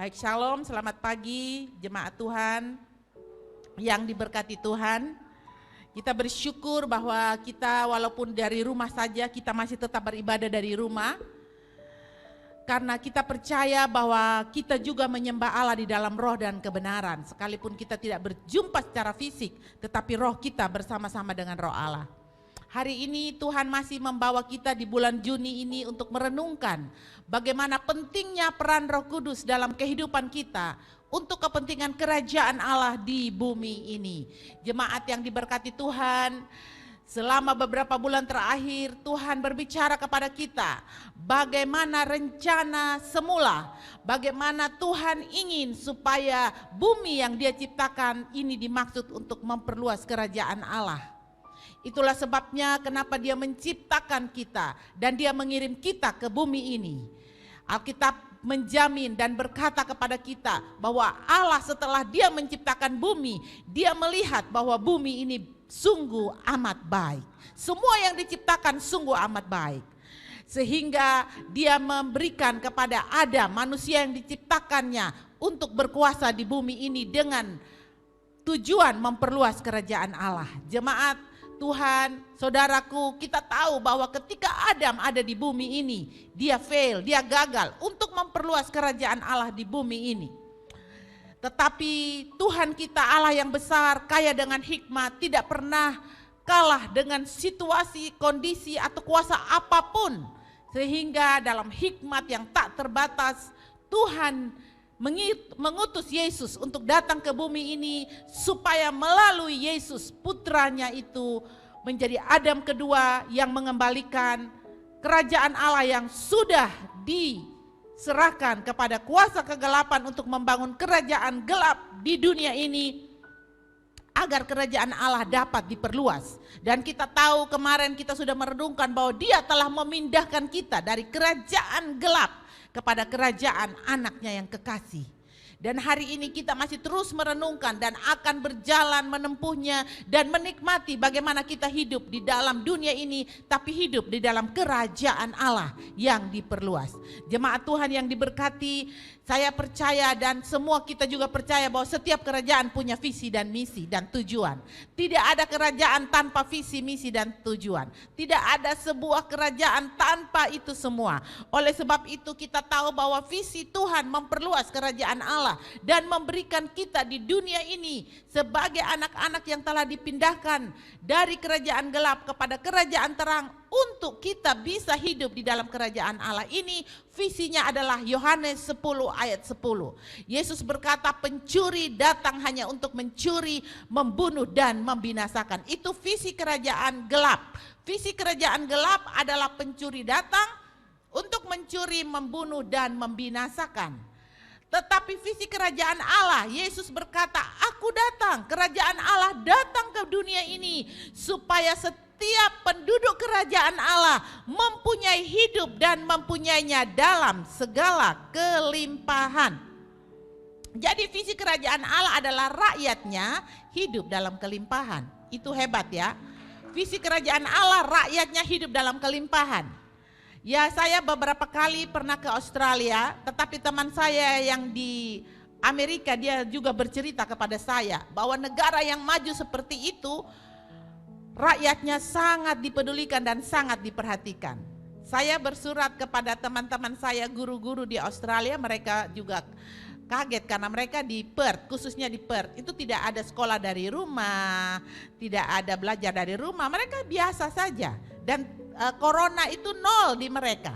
Baik, shalom, selamat pagi jemaat Tuhan yang diberkati Tuhan. Kita bersyukur bahwa kita walaupun dari rumah saja kita masih tetap beribadah dari rumah. Karena kita percaya bahwa kita juga menyembah Allah di dalam roh dan kebenaran. Sekalipun kita tidak berjumpa secara fisik, tetapi roh kita bersama-sama dengan roh Allah. Hari ini Tuhan masih membawa kita di bulan Juni ini untuk merenungkan bagaimana pentingnya peran Roh Kudus dalam kehidupan kita untuk kepentingan kerajaan Allah di bumi ini. Jemaat yang diberkati Tuhan, selama beberapa bulan terakhir Tuhan berbicara kepada kita bagaimana rencana semula, bagaimana Tuhan ingin supaya bumi yang Dia ciptakan ini dimaksud untuk memperluas kerajaan Allah. Itulah sebabnya kenapa Dia menciptakan kita dan Dia mengirim kita ke bumi ini. Alkitab menjamin dan berkata kepada kita bahwa Allah setelah Dia menciptakan bumi, Dia melihat bahwa bumi ini sungguh amat baik. Semua yang diciptakan sungguh amat baik. Sehingga Dia memberikan kepada Adam, manusia yang diciptakannya, untuk berkuasa di bumi ini dengan tujuan memperluas kerajaan Allah. Jemaat Tuhan, saudaraku, kita tahu bahwa ketika Adam ada di bumi ini, dia fail, dia gagal untuk memperluas kerajaan Allah di bumi ini. Tetapi Tuhan kita Allah yang besar, kaya dengan hikmat, tidak pernah kalah dengan situasi, kondisi atau kuasa apapun. Sehingga dalam hikmat yang tak terbatas, Tuhan mengutus Yesus untuk datang ke bumi ini supaya melalui Yesus putranya itu menjadi Adam kedua yang mengembalikan kerajaan Allah yang sudah diserahkan kepada kuasa kegelapan untuk membangun kerajaan gelap di dunia ini agar kerajaan Allah dapat diperluas. Dan kita tahu kemarin kita sudah merenungkan bahwa Dia telah memindahkan kita dari kerajaan gelap kepada kerajaan anaknya yang kekasih. Dan hari ini kita masih terus merenungkan dan akan berjalan menempuhnya dan menikmati bagaimana kita hidup di dalam dunia ini, tapi hidup di dalam kerajaan Allah yang diperluas. Jemaat Tuhan yang diberkati, saya percaya dan semua kita juga percaya bahwa setiap kerajaan punya visi dan misi dan tujuan. Tidak ada kerajaan tanpa visi, misi dan tujuan. Tidak ada sebuah kerajaan tanpa itu semua. Oleh sebab itu kita tahu bahwa visi Tuhan memperluas kerajaan Allah dan memberikan kita di dunia ini sebagai anak-anak yang telah dipindahkan dari kerajaan gelap kepada kerajaan terang untuk kita bisa hidup di dalam kerajaan Allah ini. Visinya adalah Yohanes 10 ayat 10. Yesus berkata, pencuri datang hanya untuk mencuri, membunuh dan membinasakan. Itu visi kerajaan gelap. Visi kerajaan gelap adalah pencuri datang untuk mencuri, membunuh dan membinasakan. Tetapi visi kerajaan Allah, Yesus berkata, aku datang, kerajaan Allah datang ke dunia ini supaya setiap penduduk kerajaan Allah mempunyai hidup dan mempunyainya dalam segala kelimpahan. Jadi visi kerajaan Allah adalah rakyatnya hidup dalam kelimpahan. Itu hebat ya. Visi kerajaan Allah rakyatnya hidup dalam kelimpahan. Ya, saya beberapa kali pernah ke Australia, tetapi teman saya yang di Amerika dia juga bercerita kepada saya bahwa negara yang maju seperti itu rakyatnya sangat dipedulikan dan sangat diperhatikan. Saya bersurat kepada teman-teman saya guru-guru di Australia, mereka juga kaget karena mereka di Perth, khususnya di Perth, itu tidak ada sekolah dari rumah, tidak ada belajar dari rumah, mereka biasa saja dan corona itu nol di mereka.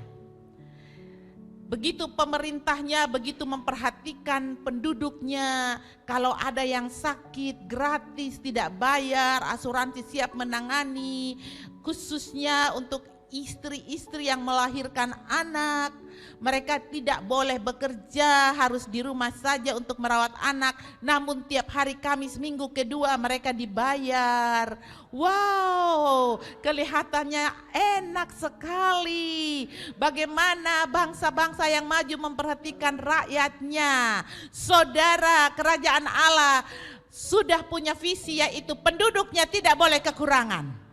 Begitu pemerintahnya begitu memperhatikan penduduknya, kalau ada yang sakit gratis, tidak bayar, asuransi siap menangani, khususnya untuk istri-istri yang melahirkan anak. Mereka tidak boleh bekerja, harus di rumah saja untuk merawat anak. Namun tiap hari Kamis minggu kedua mereka dibayar. Wow, kelihatannya enak sekali. Bagaimana bangsa-bangsa yang maju memperhatikan rakyatnya. Saudara, kerajaan Allah sudah punya visi, yaitu penduduknya tidak boleh kekurangan.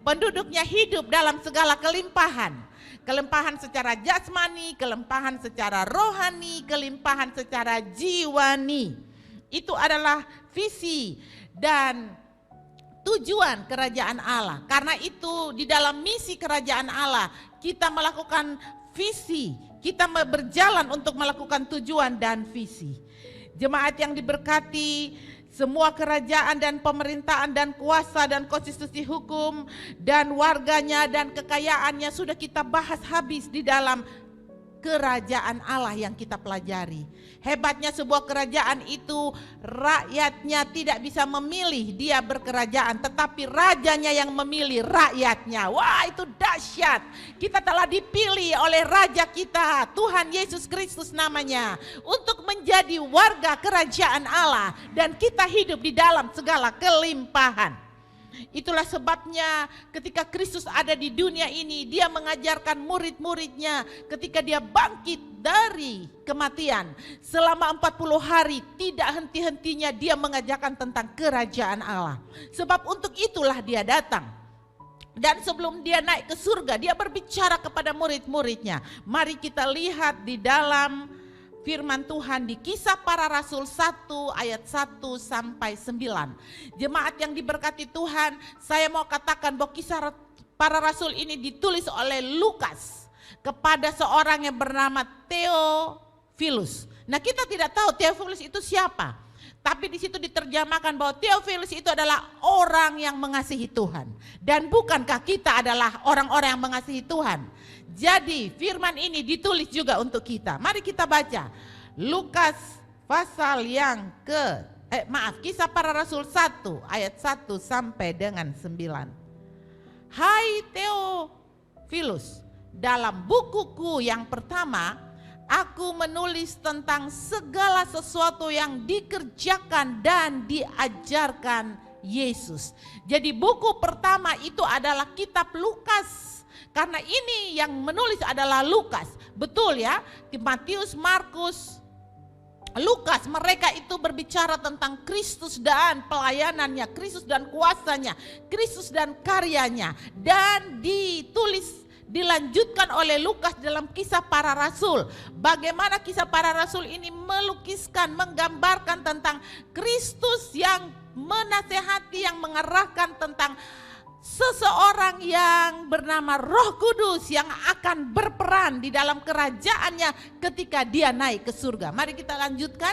Penduduknya hidup dalam segala kelimpahan. Kelimpahan secara jasmani, kelimpahan secara rohani, kelimpahan secara jiwani. Itu adalah visi dan tujuan kerajaan Allah. Karena itu di dalam misi kerajaan Allah kita melakukan visi, kita berjalan untuk melakukan tujuan dan visi. Jemaat yang diberkati, semua kerajaan dan pemerintahan dan kuasa dan konstitusi hukum dan warganya dan kekayaannya sudah kita bahas habis di dalam kerajaan Allah yang kita pelajari. Hebatnya sebuah kerajaan itu rakyatnya tidak bisa memilih dia berkerajaan, tetapi rajanya yang memilih rakyatnya. Wah, itu dahsyat. Kita telah dipilih oleh raja kita, Tuhan Yesus Kristus namanya, untuk menjadi warga kerajaan Allah dan kita hidup di dalam segala kelimpahan. Itulah sebabnya ketika Kristus ada di dunia ini, dia mengajarkan murid-muridnya ketika dia bangkit dari kematian. Selama 40 hari tidak henti-hentinya dia mengajarkan tentang kerajaan Allah. Sebab untuk itulah dia datang. Dan sebelum dia naik ke surga, dia berbicara kepada murid-muridnya. Mari kita lihat di dalam firman Tuhan di Kisah Para Rasul 1 ayat 1 sampai 9. Jemaat yang diberkati Tuhan, saya mau katakan bahwa Kisah Para Rasul ini ditulis oleh Lukas kepada seorang yang bernama Theophilus. Nah, kita tidak tahu Theophilus itu siapa. Tapi di situ diterjemahkan bahwa Theophilus itu adalah orang yang mengasihi Tuhan. Dan bukankah kita adalah orang-orang yang mengasihi Tuhan? Jadi firman ini ditulis juga untuk kita. Mari kita baca Lukas pasal yang Kisah Para Rasul 1 ayat 1 sampai dengan 9. Hai Theophilus, dalam bukuku yang pertama aku menulis tentang segala sesuatu yang dikerjakan dan diajarkan Yesus. Jadi buku pertama itu adalah kitab Lukas. Karena ini yang menulis adalah Lukas. Betul ya, Matius, Markus, Lukas, mereka itu berbicara tentang Kristus dan pelayanannya, Kristus dan kuasanya, Kristus dan karyanya. Dan dilanjutkan oleh Lukas dalam Kisah Para Rasul. Bagaimana Kisah Para Rasul ini melukiskan, menggambarkan tentang Kristus yang menasehati, yang mengarahkan tentang seseorang yang bernama Roh Kudus yang akan berperan di dalam kerajaannya ketika dia naik ke surga. Mari kita lanjutkan.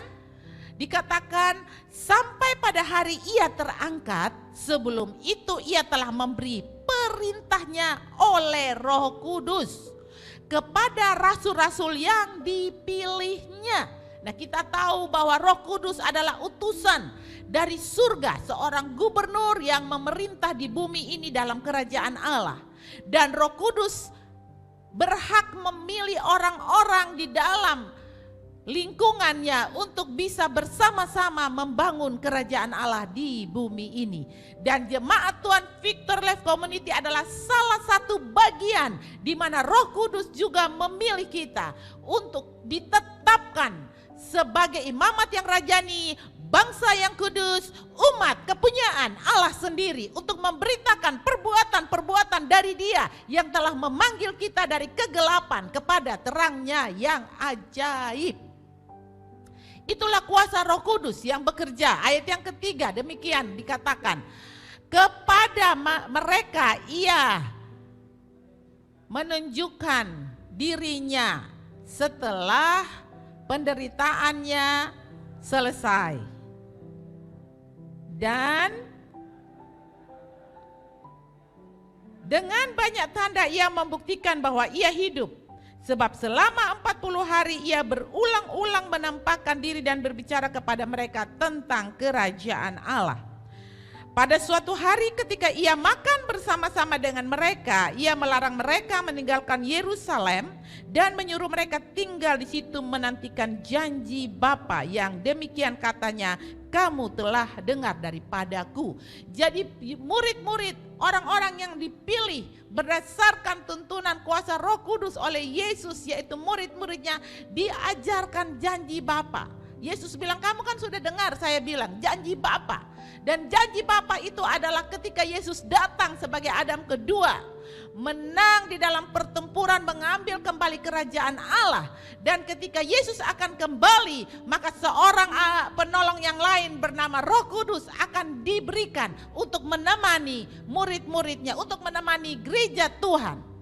Dikatakan sampai pada hari ia terangkat, sebelum itu ia telah memberi perintahnya oleh Roh Kudus kepada rasul-rasul yang dipilihnya. Nah, kita tahu bahwa Roh Kudus adalah utusan dari surga, seorang gubernur yang memerintah di bumi ini dalam kerajaan Allah. Dan Roh Kudus berhak memilih orang-orang di dalam lingkungannya untuk bisa bersama-sama membangun kerajaan Allah di bumi ini. Dan jemaat Tuhan Victor Life Community adalah salah satu bagian di mana Roh Kudus juga memilih kita untuk ditetapkan sebagai imamat yang rajani, bangsa yang kudus, umat kepunyaan Allah sendiri untuk memberitakan perbuatan-perbuatan dari Dia yang telah memanggil kita dari kegelapan kepada terangnya yang ajaib. Itulah kuasa Roh Kudus yang bekerja. Ayat yang ketiga demikian dikatakan, kepada mereka ia menunjukkan dirinya setelah penderitaannya selesai. Dan dengan banyak tanda ia membuktikan bahwa ia hidup. Sebab selama 40 hari ia berulang-ulang menampakkan diri dan berbicara kepada mereka tentang kerajaan Allah. Pada suatu hari ketika ia makan bersama-sama dengan mereka, ia melarang mereka meninggalkan Yerusalem dan menyuruh mereka tinggal di situ menantikan janji Bapa yang demikian katanya, kamu telah dengar daripadaku. Jadi murid-murid, orang-orang yang dipilih berdasarkan tuntunan kuasa Roh Kudus oleh Yesus, yaitu murid-muridnya, diajarkan janji Bapa. Yesus bilang, kamu kan sudah dengar saya bilang janji Bapa. Dan janji Bapa itu adalah ketika Yesus datang sebagai Adam kedua, menang di dalam pertempuran mengambil kembali kerajaan Allah. Dan ketika Yesus akan kembali, maka seorang penolong yang lain bernama Roh Kudus akan diberikan untuk menemani murid-muridnya, untuk menemani gereja Tuhan.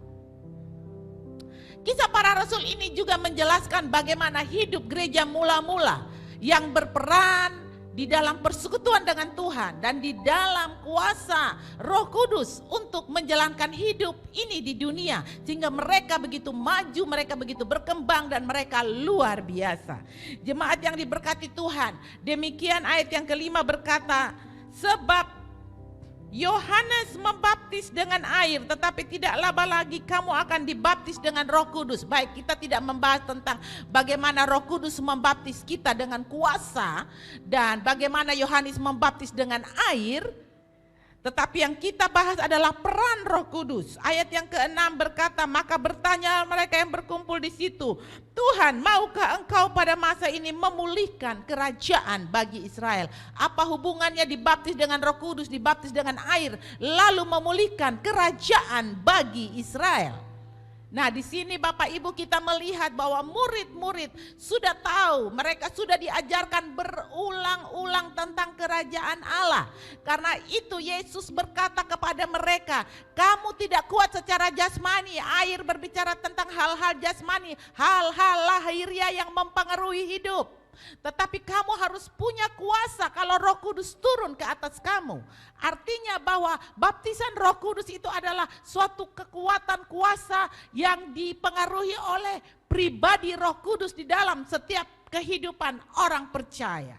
Kisah para Rasul ini juga menjelaskan bagaimana hidup gereja mula-mula yang berperan di dalam persekutuan dengan Tuhan dan di dalam kuasa Roh Kudus untuk menjalankan hidup ini di dunia, sehingga mereka begitu maju, mereka begitu berkembang, dan mereka luar biasa. Jemaat yang diberkati Tuhan, demikian ayat yang kelima berkata, sebab Yohanes membaptis dengan air, tetapi tidak lama lagi kamu akan dibaptis dengan Roh Kudus. Baik, kita tidak membahas tentang bagaimana Roh Kudus membaptis kita dengan kuasa dan bagaimana Yohanes membaptis dengan air. Tetapi yang kita bahas adalah peran Roh Kudus. Ayat yang ke-6 berkata, maka bertanya mereka yang berkumpul di situ, Tuhan, maukah engkau pada masa ini memulihkan kerajaan bagi Israel? Apa hubungannya dibaptis dengan Roh Kudus, dibaptis dengan air, lalu memulihkan kerajaan bagi Israel? Nah, di sini Bapak Ibu kita melihat bahwa murid-murid sudah tahu, mereka sudah diajarkan berulang-ulang tentang kerajaan Allah. Karena itu Yesus berkata kepada mereka, kamu tidak kuat secara jasmani. Air berbicara tentang hal-hal jasmani, hal-hal lahiriah yang mempengaruhi hidup. Tetapi kamu harus punya kuasa kalau Roh Kudus turun ke atas kamu. Artinya bahwa baptisan Roh Kudus itu adalah suatu kekuatan kuasa yang dipengaruhi oleh pribadi Roh Kudus di dalam setiap kehidupan orang percaya.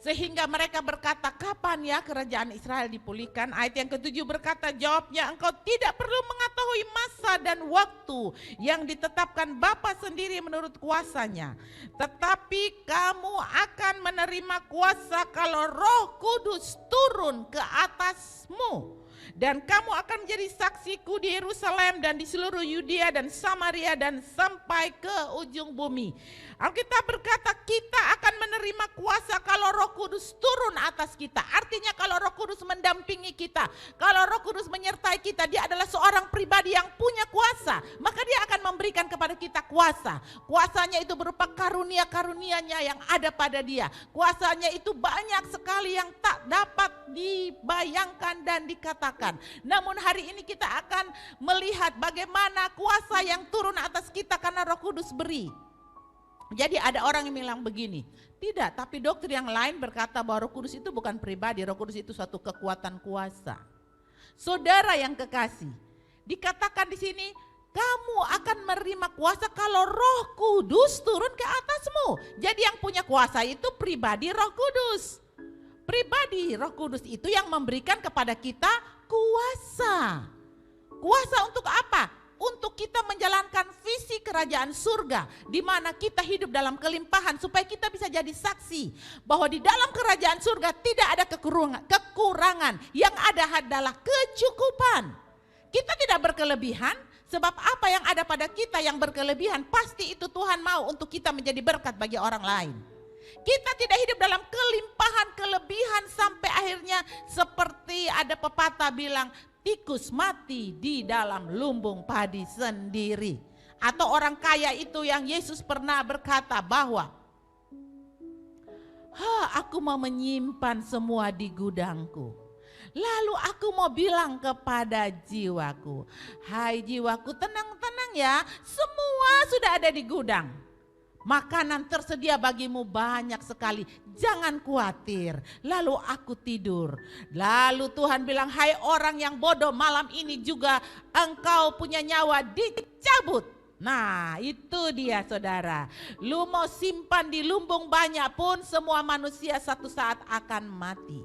Sehingga mereka berkata, kapan ya kerajaan Israel dipulihkan? Ayat yang ke-7 berkata, jawabnya, engkau tidak perlu mengetahui masa dan waktu yang ditetapkan Bapa sendiri menurut kuasanya. Tetapi kamu akan menerima kuasa kalau Roh Kudus turun ke atasmu. Dan kamu akan menjadi saksiku di Yerusalem dan di seluruh Yudea dan Samaria dan sampai ke ujung bumi. Alkitab berkata kita akan menerima kuasa kalau Roh Kudus turun atas kita. Artinya kalau Roh Kudus mendampingi kita, kalau Roh Kudus menyertai kita, dia adalah seorang pribadi yang punya kuasa. Maka dia akan memberikan kepada kita kuasa. Kuasanya itu berupa karunia-karunianya yang ada pada dia. Kuasanya itu banyak sekali yang tak dapat dibayangkan dan dikatakan. Namun hari ini kita akan melihat bagaimana kuasa yang turun atas kita karena Roh Kudus beri. Jadi ada orang yang bilang begini, tidak, tapi doktrin yang lain berkata bahwa Roh Kudus itu bukan pribadi, Roh Kudus itu suatu kekuatan kuasa. Saudara yang kekasih, dikatakan di sini kamu akan menerima kuasa kalau Roh Kudus turun ke atasmu. Jadi yang punya kuasa itu pribadi Roh Kudus. Pribadi Roh Kudus itu yang memberikan kepada kita kuasa. Kuasa untuk apa? Untuk kita menjalankan visi kerajaan surga, di mana kita hidup dalam kelimpahan supaya kita bisa jadi saksi bahwa di dalam kerajaan surga tidak ada kekurangan, yang ada adalah kecukupan. Kita tidak berkelebihan, sebab apa yang ada pada kita yang berkelebihan pasti itu Tuhan mau untuk kita menjadi berkat bagi orang lain. Kita tidak hidup dalam kelimpahan, kelebihan sampai akhirnya seperti ada pepatah bilang, tikus mati di dalam lumbung padi sendiri. Atau orang kaya itu yang Yesus pernah berkata bahwa, aku mau menyimpan semua di gudangku. Lalu aku mau bilang kepada jiwaku, hai jiwaku, tenang-tenang ya, semua sudah ada di gudang. Makanan tersedia bagimu banyak sekali, jangan khawatir. Lalu aku tidur. Lalu Tuhan bilang, hai orang yang bodoh, malam ini juga engkau punya nyawa dicabut. Nah itu dia saudara, lu mau simpan di lumbung banyak pun semua manusia satu saat akan mati.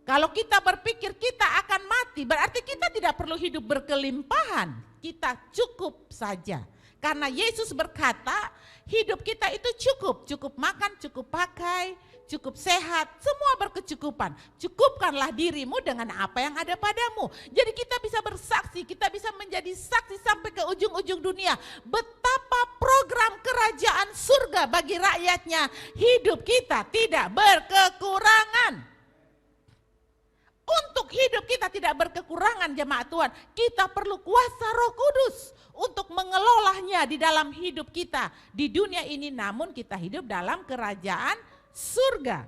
Kalau kita berpikir kita akan mati, berarti kita tidak perlu hidup berkelimpahan, kita cukup saja. Karena Yesus berkata hidup kita itu cukup makan, cukup pakai, cukup sehat, semua berkecukupan. Cukupkanlah dirimu dengan apa yang ada padamu. Jadi kita bisa bersaksi, kita bisa menjadi saksi sampai ke ujung-ujung dunia. Betapa program kerajaan surga bagi rakyatnya, hidup kita tidak berkekurangan. Untuk hidup kita tidak berkekurangan jemaat Tuhan, kita perlu kuasa Roh Kudus untuk mengelolanya di dalam hidup kita di dunia ini, namun kita hidup dalam kerajaan surga.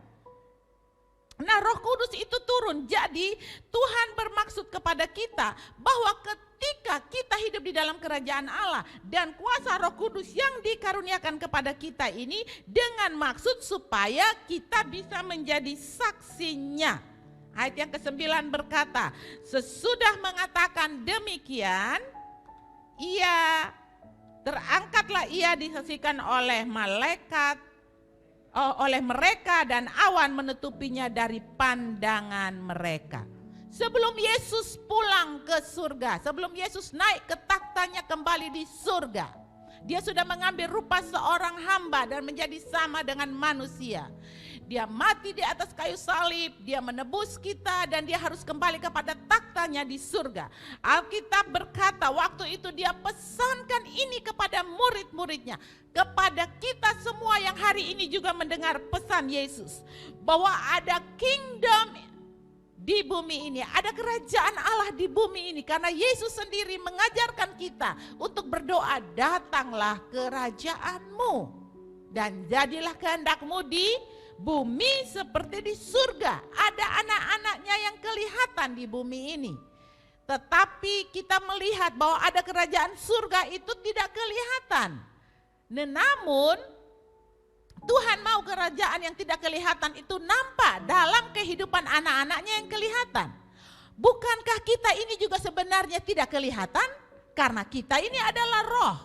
Nah, Roh Kudus itu turun. Jadi Tuhan bermaksud kepada kita bahwa ketika kita hidup di dalam kerajaan Allah dan kuasa Roh Kudus yang dikaruniakan kepada kita ini dengan maksud supaya kita bisa menjadi saksinya. Ayat yang ke-9 berkata, sesudah mengatakan demikian, terangkatlah ia disaksikan oleh malaikat, oleh mereka, dan awan menutupinya dari pandangan mereka. Sebelum Yesus pulang ke surga, sebelum Yesus naik ke taktanya kembali di surga, dia sudah mengambil rupa seorang hamba dan menjadi sama dengan manusia. Dia mati di atas kayu salib, dia menebus kita dan dia harus kembali kepada taktanya di surga. Alkitab berkata waktu itu dia pesankan ini kepada murid-muridnya, kepada kita semua yang hari ini juga mendengar pesan Yesus, bahwa ada kingdom di bumi ini, ada kerajaan Allah di bumi ini, karena Yesus sendiri mengajarkan kita untuk berdoa, datanglah kerajaanmu dan jadilah kehendakmu di bumi seperti di surga. Ada anak-anaknya yang kelihatan di bumi ini, tetapi kita melihat bahwa ada kerajaan surga itu tidak kelihatan. Namun Tuhan mau kerajaan yang tidak kelihatan itu nampak dalam kehidupan anak-anaknya yang kelihatan. Bukankah kita ini juga sebenarnya tidak kelihatan? Karena kita ini adalah roh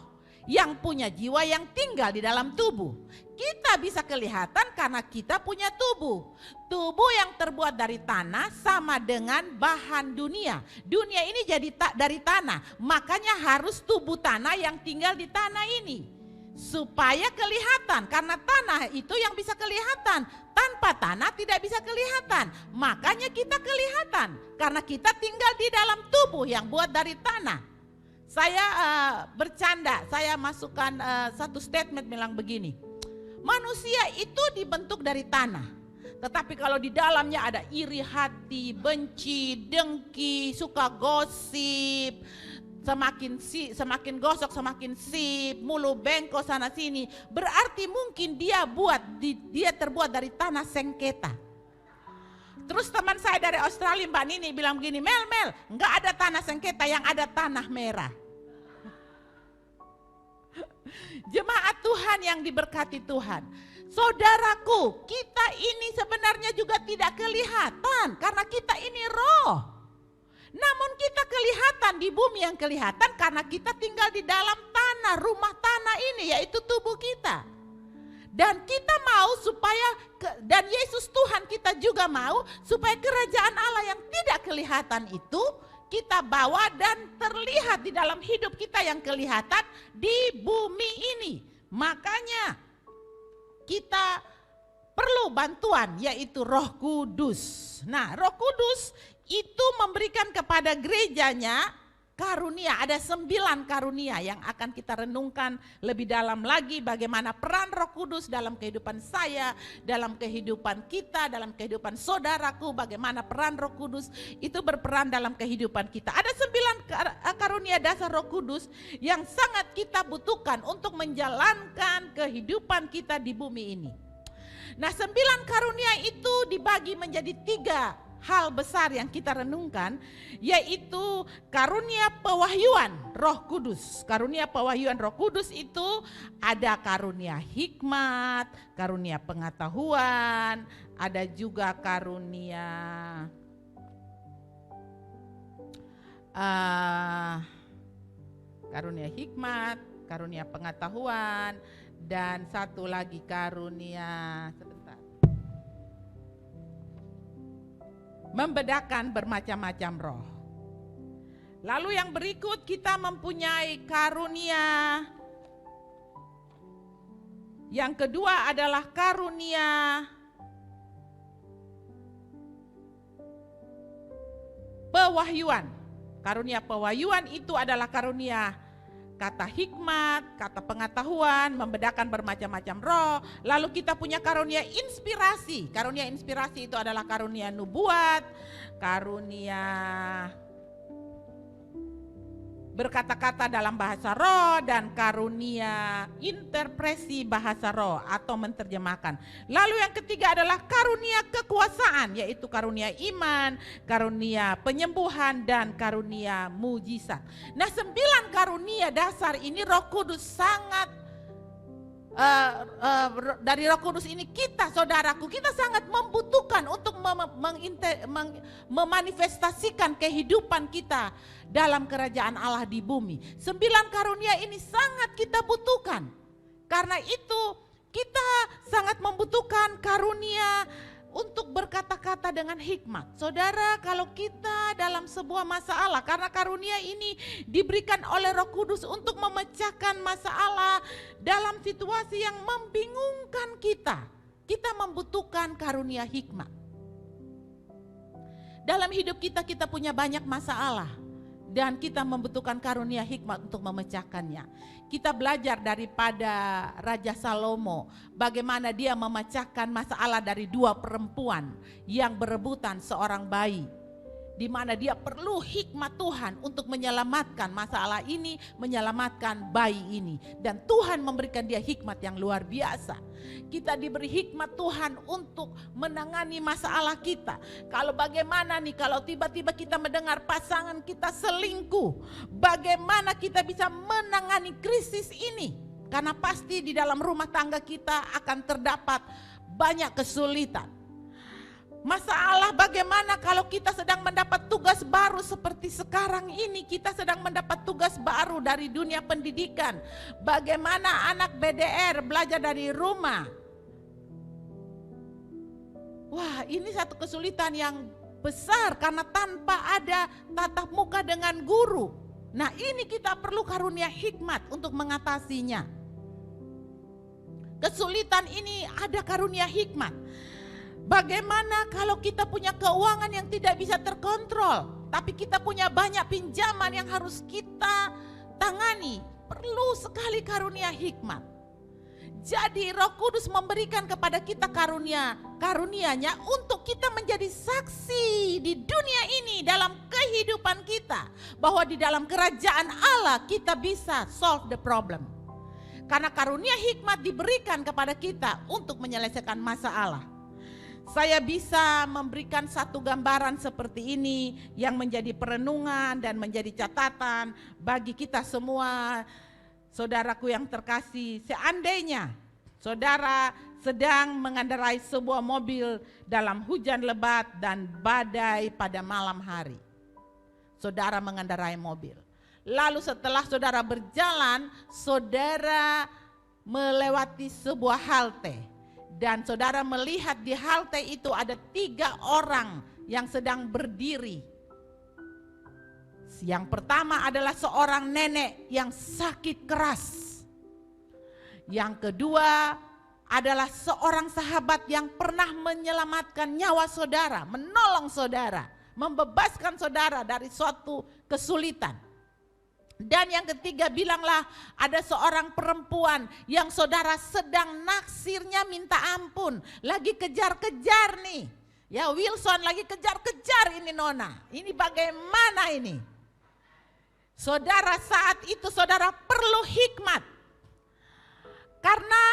yang punya jiwa yang tinggal di dalam tubuh. Kita bisa kelihatan karena kita punya tubuh. Tubuh yang terbuat dari tanah sama dengan bahan dunia. Dunia ini jadi dari tanah, makanya harus tubuh tanah yang tinggal di tanah ini. Supaya kelihatan, karena tanah itu yang bisa kelihatan. Tanpa tanah tidak bisa kelihatan. Makanya kita kelihatan, karena kita tinggal di dalam tubuh yang buat dari tanah. Saya bercanda, saya masukkan satu statement bilang begini. Manusia itu dibentuk dari tanah, tetapi kalau di dalamnya ada iri hati, benci, dengki, suka gosip, semakin gosok semakin sip, mulu bengkok sana sini, berarti mungkin dia terbuat dari tanah sengketa. Terus teman saya dari Australia, Mbak Nini, bilang begini, Mel, enggak ada tanah sengketa, yang ada tanah merah. Jemaat Tuhan yang diberkati Tuhan, saudaraku, kita ini sebenarnya juga tidak kelihatan karena kita ini roh. Namun kita kelihatan di bumi yang kelihatan karena kita tinggal di dalam tanah, rumah tanah ini, yaitu tubuh kita. Dan kita mau dan Yesus Tuhan kita juga mau supaya kerajaan Allah yang tidak kelihatan itu kita bawa dan terlihat di dalam hidup kita yang kelihatan di bumi ini. Makanya kita perlu bantuan, yaitu Roh Kudus. Nah, Roh Kudus itu memberikan kepada gerejanya karunia. Ada 9 karunia yang akan kita renungkan lebih dalam lagi, bagaimana peran Roh Kudus dalam kehidupan saya, dalam kehidupan kita, dalam kehidupan saudaraku, bagaimana peran Roh Kudus itu berperan dalam kehidupan kita. Ada 9 karunia dasar Roh Kudus yang sangat kita butuhkan untuk menjalankan kehidupan kita di bumi ini. Nah, 9 karunia itu dibagi menjadi 3 hal besar yang kita renungkan, yaitu karunia pewahyuan Roh Kudus. Karunia pewahyuan Roh Kudus itu ada karunia hikmat, karunia pengetahuan, ada juga karunia hikmat, karunia pengetahuan, dan satu lagi karunia membedakan bermacam-macam roh. Lalu yang berikut kita mempunyai karunia. Yang kedua adalah karunia pewahyuan. Karunia pewahyuan itu adalah karunia kata hikmat, kata pengetahuan, membedakan bermacam-macam roh. Lalu kita punya karunia inspirasi. Karunia inspirasi itu adalah karunia nubuat, karunia berkata-kata dalam bahasa roh, dan karunia interpretasi bahasa roh atau menerjemahkan. Lalu yang ketiga adalah karunia kekuasaan, yaitu karunia iman, karunia penyembuhan, dan karunia mujizat. Nah, 9 karunia dasar ini Roh Kudus sangat dari Roh Kudus ini kita, saudaraku, kita sangat membutuhkan untuk memanifestasikan kehidupan kita dalam kerajaan Allah di bumi. 9 karunia ini sangat kita butuhkan. Karena itu kita sangat membutuhkan karunia untuk berkata-kata dengan hikmat. Saudara, kalau kita dalam sebuah masalah, karena karunia ini diberikan oleh Roh Kudus untuk memecahkan masalah dalam situasi yang membingungkan kita, kita membutuhkan karunia hikmat. Dalam hidup kita punya banyak masalah, dan kita membutuhkan karunia hikmat untuk memecahkannya. Kita belajar daripada Raja Salomo, bagaimana dia memecahkan masalah dari 2 perempuan yang berebutan seorang bayi, di mana dia perlu hikmat Tuhan untuk menyelamatkan masalah ini, menyelamatkan bayi ini. Dan Tuhan memberikan dia hikmat yang luar biasa. Kita diberi hikmat Tuhan untuk menangani masalah kita. Kalau bagaimana nih kalau tiba-tiba kita mendengar pasangan kita selingkuh, bagaimana kita bisa menangani krisis ini? Karena pasti di dalam rumah tangga kita akan terdapat banyak kesulitan. Masalah bagaimana kalau kita sedang mendapat tugas baru seperti sekarang ini, kita sedang mendapat tugas baru dari dunia pendidikan. Bagaimana anak BDR belajar dari rumah. Wah, ini satu kesulitan yang besar karena tanpa ada tatap muka dengan guru. Nah, ini kita perlu karunia hikmat untuk mengatasinya. Kesulitan ini ada karunia hikmat. Bagaimana kalau kita punya keuangan yang tidak bisa terkontrol, tapi kita punya banyak pinjaman yang harus kita tangani? Perlu sekali karunia hikmat. Jadi Roh Kudus memberikan kepada kita karunia-nya untuk kita menjadi saksi di dunia ini dalam kehidupan kita, bahwa di dalam kerajaan Allah kita bisa solve the problem. Karena karunia hikmat diberikan kepada kita untuk menyelesaikan masalah. Saya bisa memberikan satu gambaran seperti ini yang menjadi perenungan dan menjadi catatan bagi kita semua. Saudaraku yang terkasih, seandainya saudara sedang mengendarai sebuah mobil dalam hujan lebat dan badai pada malam hari. Saudara mengendarai mobil. Lalu setelah saudara berjalan, saudara melewati sebuah halte. Dan saudara melihat di halte itu ada 3 orang yang sedang berdiri. Yang pertama adalah seorang nenek yang sakit keras. Yang kedua adalah seorang sahabat yang pernah menyelamatkan nyawa saudara, menolong saudara, membebaskan saudara dari suatu kesulitan. Dan yang ketiga, bilanglah ada seorang perempuan yang saudara sedang naksirnya minta ampun. Lagi kejar-kejar nih. Ya, Wilson lagi kejar-kejar ini Nona. Ini bagaimana ini? Saudara, saat itu saudara perlu hikmat. Karena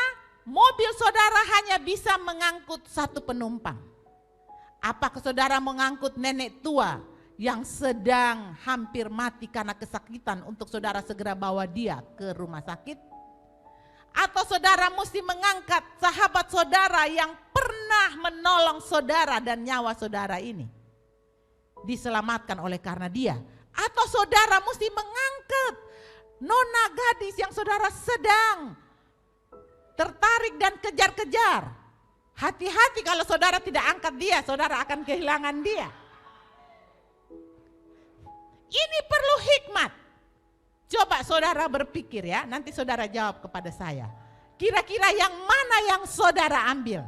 mobil saudara hanya bisa mengangkut 1 penumpang. Apakah saudara mengangkut nenek tua yang sedang hampir mati karena kesakitan untuk saudara segera bawa dia ke rumah sakit? Atau saudara mesti mengangkat sahabat saudara yang pernah menolong saudara dan nyawa saudara ini diselamatkan oleh karena dia? Atau saudara mesti mengangkat nona gadis yang saudara sedang tertarik dan kejar-kejar? Hati-hati kalau saudara tidak angkat dia, saudara akan kehilangan dia. Ini perlu hikmat. Coba saudara berpikir ya, nanti saudara jawab kepada saya. Kira-kira yang mana yang saudara ambil?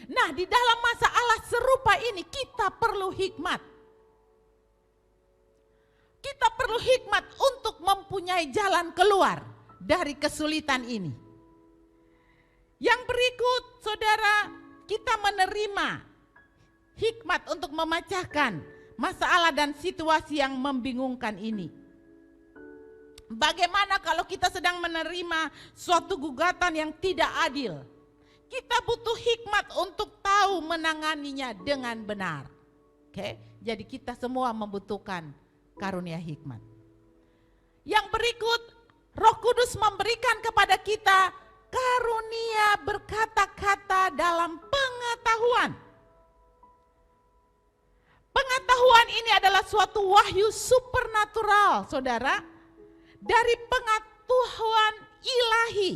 Nah, di dalam masalah serupa ini kita perlu hikmat. Kita perlu perlu hikmat untuk mempunyai jalan keluar dari kesulitan ini. Yang berikut, saudara, kita menerima hikmat untuk memecahkan masalah dan situasi yang membingungkan ini. Bagaimana kalau kita sedang menerima suatu gugatan yang tidak adil? Kita butuh hikmat untuk tahu menanganinya dengan benar. Oke, jadi kita semua membutuhkan karunia hikmat. Yang berikut, Roh Kudus memberikan kepada kita karunia berkata-kata dalam pengetahuan. Pengetahuan ini adalah suatu wahyu supernatural, saudara, dari pengetahuan ilahi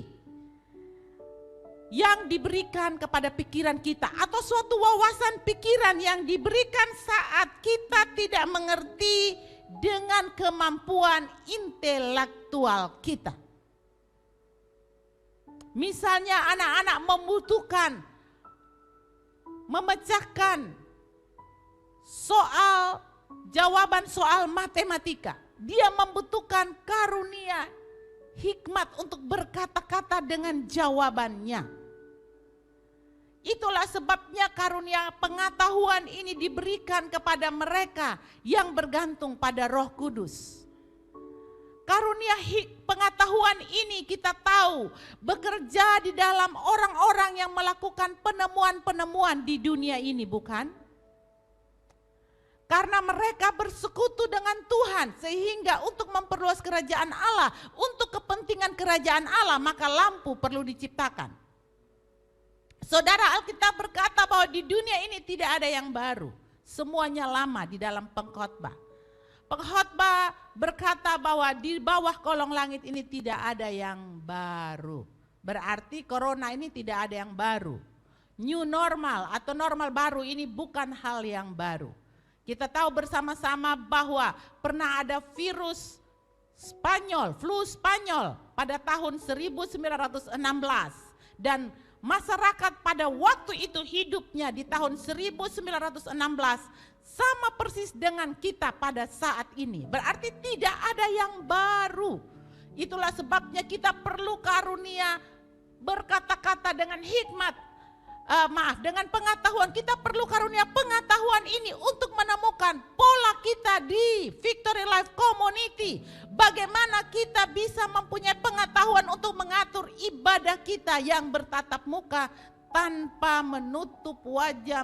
yang diberikan kepada pikiran kita, atau suatu wawasan pikiran yang diberikan saat kita tidak mengerti dengan kemampuan intelektual kita. Misalnya anak-anak membutuhkan memecahkan jawaban soal matematika. Dia membutuhkan karunia hikmat untuk berkata-kata dengan jawabannya. Itulah sebabnya karunia pengetahuan ini diberikan kepada mereka yang bergantung pada Roh Kudus. Karunia pengetahuan ini kita tahu bekerja di dalam orang-orang yang melakukan penemuan-penemuan di dunia ini, bukan? Karena mereka bersekutu dengan Tuhan, sehingga untuk memperluas kerajaan Allah, untuk kepentingan kerajaan Allah, maka lampu perlu diciptakan. Saudara, Alkitab berkata bahwa di dunia ini tidak ada yang baru. Semuanya lama di dalam pengkhotbah. Pengkhotbah berkata bahwa di bawah kolong langit ini tidak ada yang baru. Berarti corona ini tidak ada yang baru. New normal atau normal baru ini bukan hal yang baru. Kita tahu bersama-sama bahwa pernah ada virus Spanyol, flu Spanyol pada tahun 1916. Dan masyarakat pada waktu itu hidupnya di tahun 1916 sama persis dengan kita pada saat ini. Berarti tidak ada yang baru. Itulah sebabnya kita perlu karunia berkata-kata dengan hikmat. Dengan pengetahuan. Kita perlu karunia pengetahuan ini untuk menemukan pola kita di Victory Life Community. Bagaimana kita bisa mempunyai pengetahuan untuk mengatur ibadah kita yang bertatap muka tanpa menutup wajah,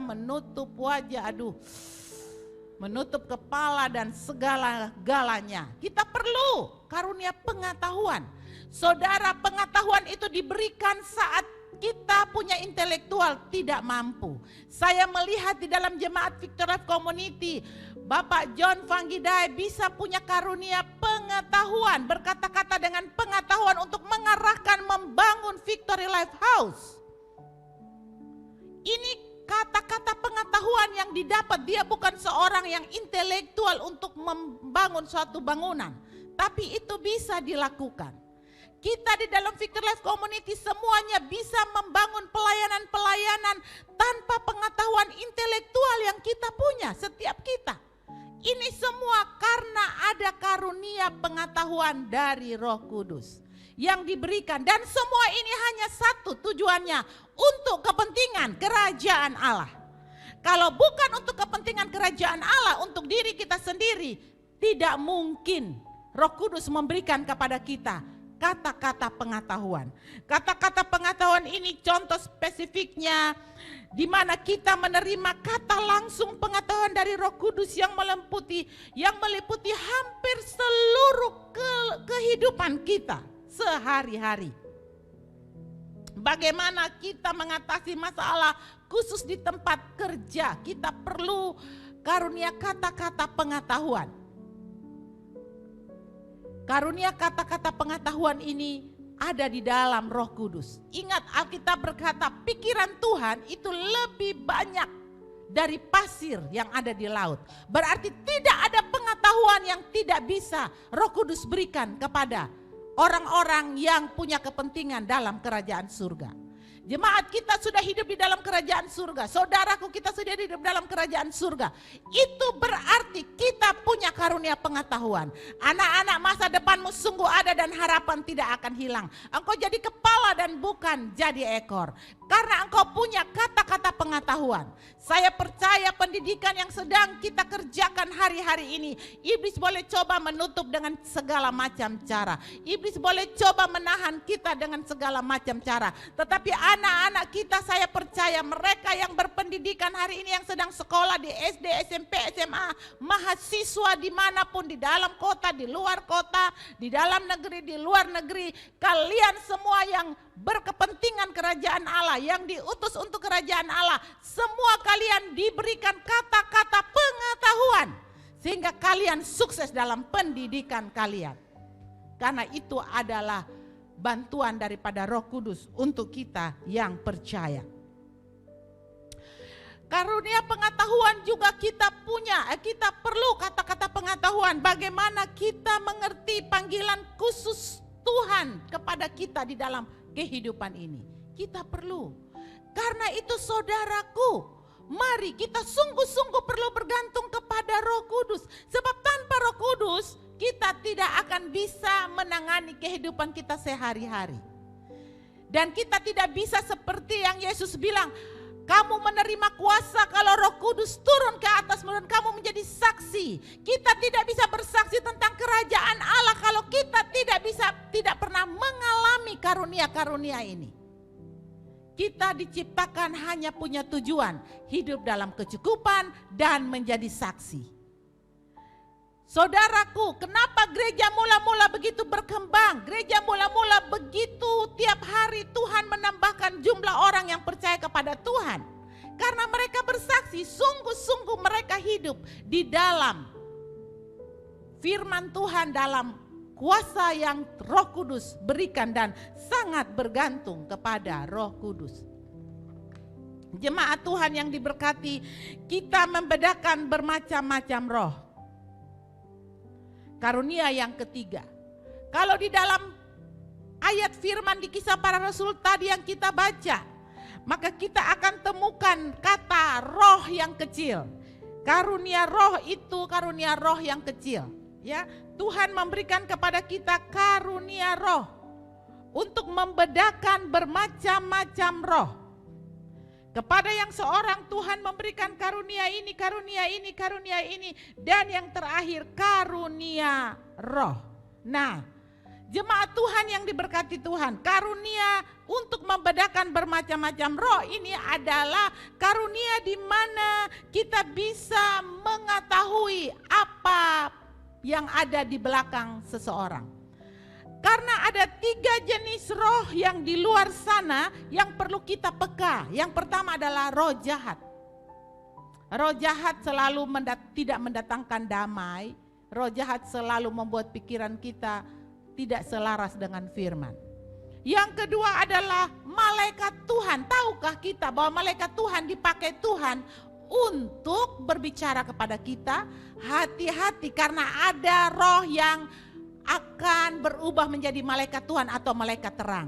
menutup kepala dan segala-galanya. Kita perlu karunia pengetahuan. Saudara, pengetahuan itu diberikan saat kita punya intelektual tidak mampu. Saya melihat di dalam jemaat Victory Life Community, Bapak John Vanggidai bisa punya karunia pengetahuan, berkata-kata dengan pengetahuan untuk mengarahkan membangun Victory Life House. Ini kata-kata pengetahuan yang didapat, dia bukan seorang yang intelektual untuk membangun suatu bangunan, tapi itu bisa dilakukan. Kita di dalam Victory Life Community semuanya bisa membangun pelayanan-pelayanan tanpa pengetahuan intelektual yang kita punya, setiap kita. Ini semua karena ada karunia pengetahuan dari Roh Kudus yang diberikan. Dan semua ini hanya satu tujuannya, untuk kepentingan kerajaan Allah. Kalau bukan untuk kepentingan kerajaan Allah, untuk diri kita sendiri, tidak mungkin Roh Kudus memberikan kepada kita kata-kata pengetahuan. Kata-kata pengetahuan ini contoh spesifiknya di mana kita menerima kata langsung pengetahuan dari Roh Kudus yang meliputi hampir seluruh kehidupan kita sehari-hari. Bagaimana kita mengatasi masalah khusus di tempat kerja, kita perlu karunia kata-kata pengetahuan. Karunia kata-kata pengetahuan ini ada di dalam Roh Kudus. Ingat, Alkitab berkata pikiran Tuhan itu lebih banyak dari pasir yang ada di laut. Berarti tidak ada pengetahuan yang tidak bisa Roh Kudus berikan kepada orang-orang yang punya kepentingan dalam kerajaan surga. Jemaat kita sudah hidup di dalam kerajaan surga. Saudaraku, kita sudah hidup dalam kerajaan surga. Itu berarti kita punya karunia pengetahuan. Anak-anak, masa depanmu sungguh ada dan harapan tidak akan hilang. Engkau jadi kepala dan bukan jadi ekor. Karena engkau punya kata-kata pengetahuan. Saya percaya pendidikan yang sedang kita kerjakan hari-hari ini, iblis boleh coba menutup dengan segala macam cara. Iblis boleh coba menahan kita dengan segala macam cara. Tetapi anak-anak kita, saya percaya mereka yang berpendidikan hari ini, yang sedang sekolah di SD, SMP, SMA, mahasiswa dimanapun, di dalam kota, di luar kota, di dalam negeri, di luar negeri, kalian semua yang berkepentingan kerajaan Allah, yang diutus untuk kerajaan Allah, semua kalian diberikan kata-kata pengetahuan sehingga kalian sukses dalam pendidikan kalian. Karena itu adalah bantuan daripada Roh Kudus untuk kita yang percaya. Karunia pengetahuan juga kita punya, kita perlu kata-kata pengetahuan. Bagaimana kita mengerti panggilan khusus Tuhan kepada kita di dalam kehidupan ini. Kita perlu. Karena itu saudaraku, mari kita sungguh-sungguh perlu bergantung kepada Roh Kudus. Sebab tanpa Roh Kudus kita tidak akan bisa menangani kehidupan kita sehari-hari. Dan kita tidak bisa seperti yang Yesus bilang, kamu menerima kuasa kalau Roh Kudus turun ke atasmu dan kamu menjadi saksi. Kita tidak bisa bersaksi tentang kerajaan Allah kalau kita tidak pernah mengalami karunia-karunia ini. Kita diciptakan hanya punya tujuan, hidup dalam kecukupan dan menjadi saksi. Saudaraku, kenapa gereja mula-mula begitu berkembang? Gereja mula-mula begitu tiap hari Tuhan menambahkan jumlah orang yang percaya kepada Tuhan. Karena mereka bersaksi, sungguh-sungguh mereka hidup di dalam firman Tuhan, dalam kuasa yang Roh Kudus berikan dan sangat bergantung kepada Roh Kudus. Jemaat Tuhan yang diberkati, kita membedakan bermacam-macam roh. Karunia yang ketiga, kalau di dalam ayat firman di Kisah Para Rasul tadi yang kita baca, maka kita akan temukan kata roh yang kecil. Karunia roh itu karunia roh yang kecil. Ya, Tuhan memberikan kepada kita karunia roh untuk membedakan bermacam-macam roh. Kepada yang seorang Tuhan memberikan karunia ini, karunia ini, karunia ini, dan yang terakhir karunia roh. Nah, jemaat Tuhan yang diberkati Tuhan, karunia untuk membedakan bermacam-macam roh ini adalah karunia di mana kita bisa mengetahui apa yang ada di belakang seseorang. Karena ada 3 jenis roh yang di luar sana yang perlu kita peka. Yang pertama adalah roh jahat. Roh jahat selalu tidak mendatangkan damai. Roh jahat selalu membuat pikiran kita tidak selaras dengan firman. Yang kedua adalah malaikat Tuhan. Tahukah kita bahwa malaikat Tuhan dipakai Tuhan untuk berbicara kepada kita? Hati-hati karena ada roh yang akan berubah menjadi malaikat Tuhan atau malaikat terang.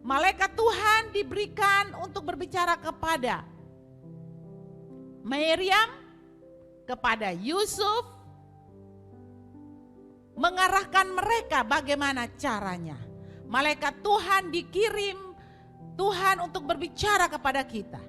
Malaikat Tuhan diberikan untuk berbicara kepada Miriam, kepada Yusuf, mengarahkan mereka bagaimana caranya. Malaikat Tuhan dikirim Tuhan untuk berbicara kepada kita.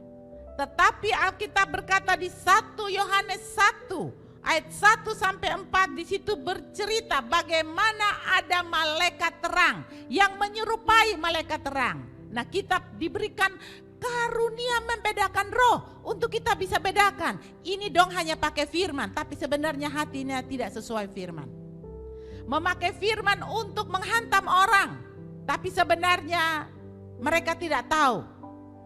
Tetapi Alkitab berkata di 1 Yohanes 1 ayat 1 sampai 4 di situ bercerita bagaimana ada malaikat terang yang menyerupai malaikat terang. Nah, kita diberikan karunia membedakan roh untuk kita bisa bedakan. Ini dong hanya pakai firman, tapi sebenarnya hatinya tidak sesuai firman. Memakai firman untuk menghantam orang, tapi sebenarnya mereka tidak tahu.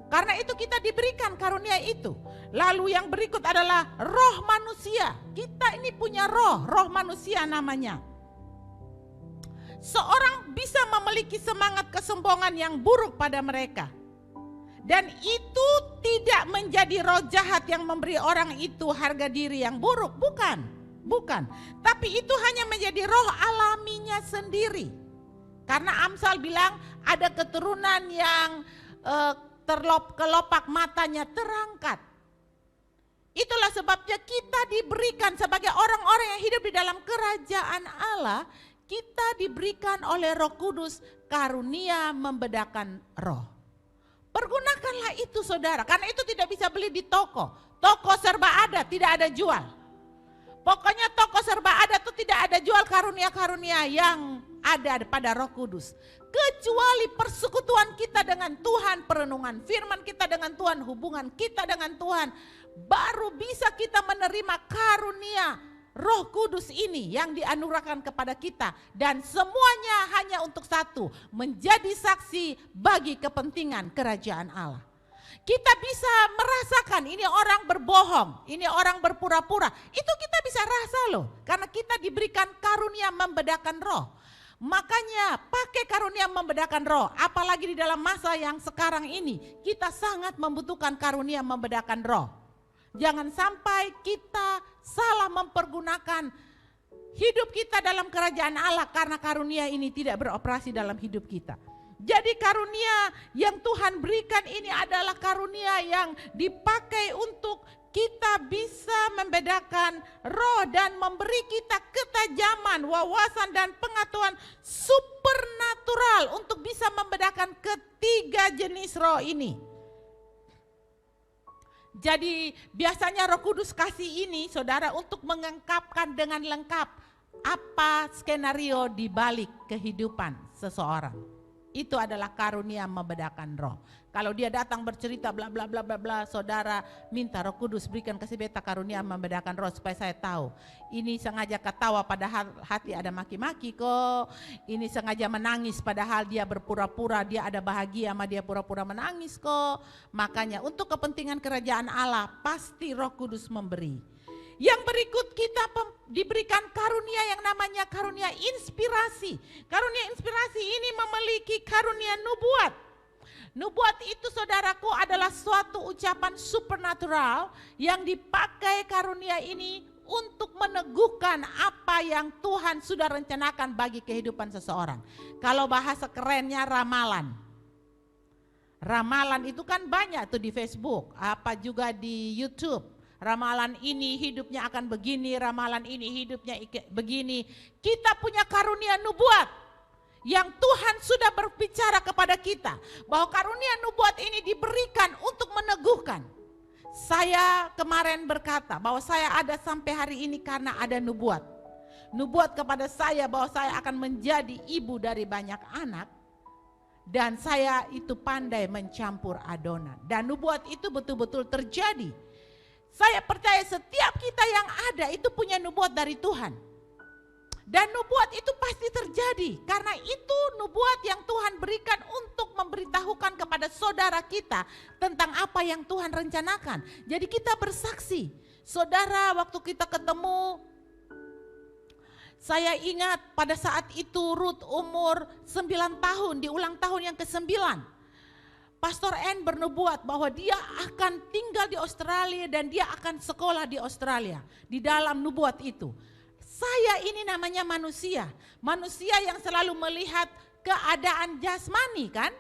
Karena itu kita diberikan karunia itu. Lalu yang berikut adalah roh manusia. Kita ini punya roh manusia namanya. Seorang bisa memiliki semangat kesombongan yang buruk pada mereka. Dan itu tidak menjadi roh jahat yang memberi orang itu harga diri yang buruk. Bukan. Tapi itu hanya menjadi roh alaminya sendiri. Karena Amsal bilang ada keturunan yang kelopak matanya terangkat. Itulah sebabnya kita diberikan sebagai orang-orang yang hidup di dalam kerajaan Allah, kita diberikan oleh Roh Kudus karunia membedakan roh. Pergunakanlah itu saudara, karena itu tidak bisa beli di toko. Toko serba ada, tidak ada jual. Pokoknya toko serba ada tuh tidak ada jual karunia-karunia yang ada pada Roh Kudus. Kecuali persekutuan kita dengan Tuhan, perenungan firman kita dengan Tuhan, hubungan kita dengan Tuhan, baru bisa kita menerima karunia Roh Kudus ini yang dianugerahkan kepada kita. Dan semuanya hanya untuk satu, menjadi saksi bagi kepentingan kerajaan Allah. Kita bisa merasakan ini orang berbohong, ini orang berpura-pura. Itu kita bisa rasa loh, karena kita diberikan karunia membedakan roh. Makanya pakai karunia membedakan roh, apalagi di dalam masa yang sekarang ini. Kita sangat membutuhkan karunia membedakan roh. Jangan sampai kita salah mempergunakan hidup kita dalam kerajaan Allah karena karunia ini tidak beroperasi dalam hidup kita. Jadi karunia yang Tuhan berikan ini adalah karunia yang dipakai untuk kita bisa membedakan roh dan memberi kita ketajaman, wawasan dan pengetahuan supernatural untuk bisa membedakan ketiga jenis roh ini. Jadi biasanya Roh Kudus kasih ini saudara untuk mengungkapkan dengan lengkap apa skenario di balik kehidupan seseorang. Itu adalah karunia membedakan roh. Kalau dia datang bercerita bla bla bla bla bla, saudara minta Roh Kudus berikan kasih beta karunia membedakan roh supaya saya tahu. Ini sengaja ketawa padahal hati ada maki-maki kok. Ini sengaja menangis padahal dia berpura-pura dia ada bahagia sama dia pura-pura menangis kok. Makanya untuk kepentingan kerajaan Allah pasti Roh Kudus memberi. Yang berikut kita diberikan karunia yang namanya karunia inspirasi. Karunia inspirasi ini memiliki karunia nubuat. Nubuat itu saudaraku adalah suatu ucapan supernatural yang dipakai karunia ini untuk meneguhkan apa yang Tuhan sudah rencanakan bagi kehidupan seseorang. Kalau bahasa kerennya ramalan. Ramalan itu kan banyak tuh di Facebook, apa juga di YouTube. Ramalan ini hidupnya akan begini, ramalan ini hidupnya begini. Kita punya karunia nubuat yang Tuhan sudah berbicara kepada kita. Bahwa karunia nubuat ini diberikan untuk meneguhkan. Saya kemarin berkata bahwa saya ada sampai hari ini karena ada nubuat. Nubuat kepada saya bahwa saya akan menjadi ibu dari banyak anak. Dan saya itu pandai mencampur adonan. Dan nubuat itu betul-betul terjadi. Saya percaya setiap kita yang ada itu punya nubuat dari Tuhan. Dan nubuat itu pasti terjadi. Karena itu nubuat yang Tuhan berikan untuk memberitahukan kepada saudara kita tentang apa yang Tuhan rencanakan. Jadi kita bersaksi. Saudara waktu kita ketemu, saya ingat pada saat itu Ruth umur 9 tahun di ulang tahun yang ke-9. Pastor N bernubuat bahwa dia akan tinggal di Australia dan dia akan sekolah di Australia. Di dalam nubuat itu. Saya ini namanya manusia. Manusia yang selalu melihat keadaan jasmani kan.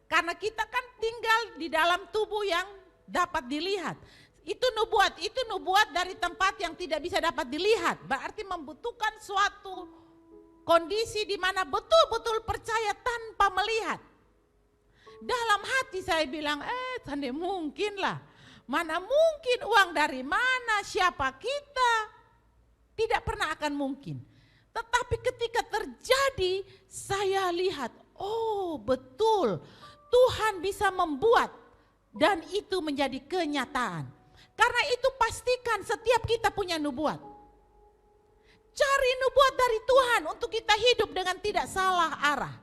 Karena kita kan tinggal di dalam tubuh yang dapat dilihat. Itu nubuat dari tempat yang tidak bisa dapat dilihat. Berarti membutuhkan suatu kondisi di mana betul-betul percaya tanpa melihat. Dalam hati saya bilang, tanda mungkin lah. Mana mungkin uang dari mana, siapa kita. Tidak pernah akan mungkin. Tetapi ketika terjadi, saya lihat, oh betul. Tuhan bisa membuat dan itu menjadi kenyataan. Karena itu pastikan setiap kita punya nubuat. Cari nubuat dari Tuhan untuk kita hidup dengan tidak salah arah.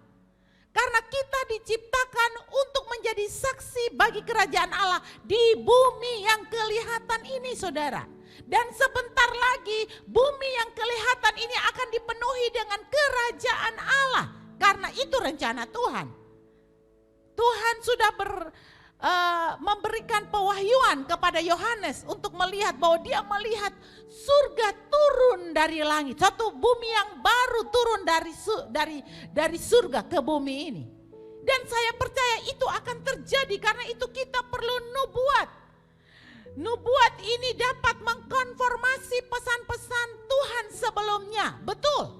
Karena kita diciptakan untuk menjadi saksi bagi kerajaan Allah di bumi yang kelihatan ini saudara. Dan sebentar lagi bumi yang kelihatan ini akan dipenuhi dengan kerajaan Allah. Karena itu rencana Tuhan. Tuhan sudah memberikan pewahyuan kepada Yohanes untuk melihat bahwa dia melihat surga turun dari langit. Satu bumi yang baru turun dari surga ke bumi ini. Dan saya percaya itu akan terjadi karena itu kita perlu nubuat. Nubuat ini dapat mengkonfirmasi pesan-pesan Tuhan sebelumnya. Betul.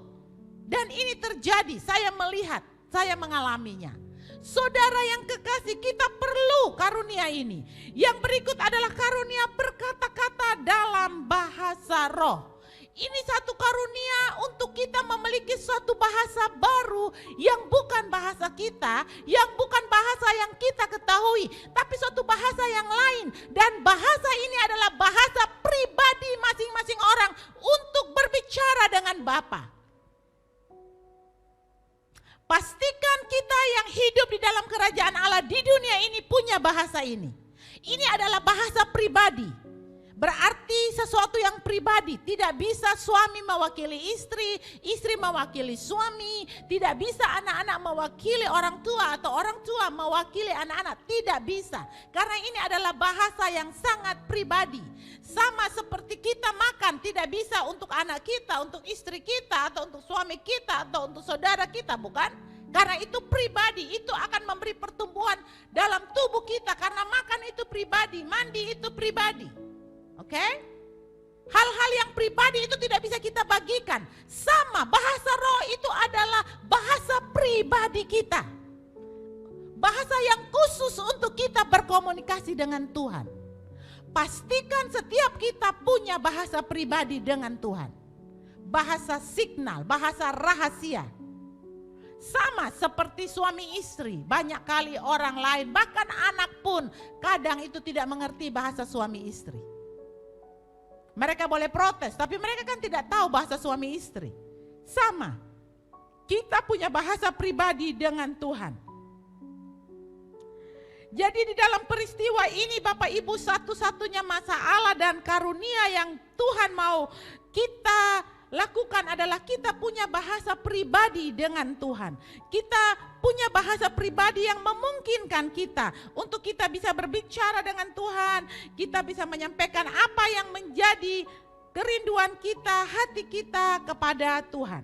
Dan ini terjadi, saya melihat, saya mengalaminya. Saudara yang kekasih, kita perlu karunia ini. Yang berikut adalah karunia berkata-kata dalam bahasa roh. Ini satu karunia untuk kita memiliki suatu bahasa baru yang bukan bahasa kita, yang bukan bahasa yang kita ketahui, tapi suatu bahasa yang lain. Dan bahasa ini adalah bahasa pribadi masing-masing orang untuk berbicara dengan Bapa. Pastikan kita yang hidup di dalam kerajaan Allah di dunia ini punya bahasa ini. Ini adalah bahasa pribadi. Berarti sesuatu yang pribadi, tidak bisa suami mewakili istri, istri mewakili suami, tidak bisa anak-anak mewakili orang tua atau orang tua mewakili anak-anak, tidak bisa. Karena ini adalah bahasa yang sangat pribadi. Sama seperti kita makan, tidak bisa untuk anak kita, untuk istri kita, atau untuk suami kita, atau untuk saudara kita, bukan? Karena itu pribadi, itu akan memberi pertumbuhan dalam tubuh kita, karena makan itu pribadi, mandi itu pribadi. Oke? Hal-hal yang pribadi itu tidak bisa kita bagikan. Sama, bahasa roh itu adalah bahasa pribadi kita. Bahasa yang khusus untuk kita berkomunikasi dengan Tuhan. Pastikan setiap kita punya bahasa pribadi dengan Tuhan. Bahasa signal, bahasa rahasia. Sama seperti suami istri, banyak kali orang lain, bahkan anak pun kadang itu tidak mengerti bahasa suami istri. Mereka boleh protes, tapi mereka kan tidak tahu bahasa suami istri. Sama, kita punya bahasa pribadi dengan Tuhan. Jadi di dalam peristiwa ini Bapak Ibu, satu-satunya masalah dan karunia yang Tuhan mau kita lakukan adalah kita punya bahasa pribadi dengan Tuhan. Kita punya bahasa pribadi yang memungkinkan kita untuk kita bisa berbicara dengan Tuhan. Kita bisa menyampaikan apa yang menjadi kerinduan kita, hati kita kepada Tuhan.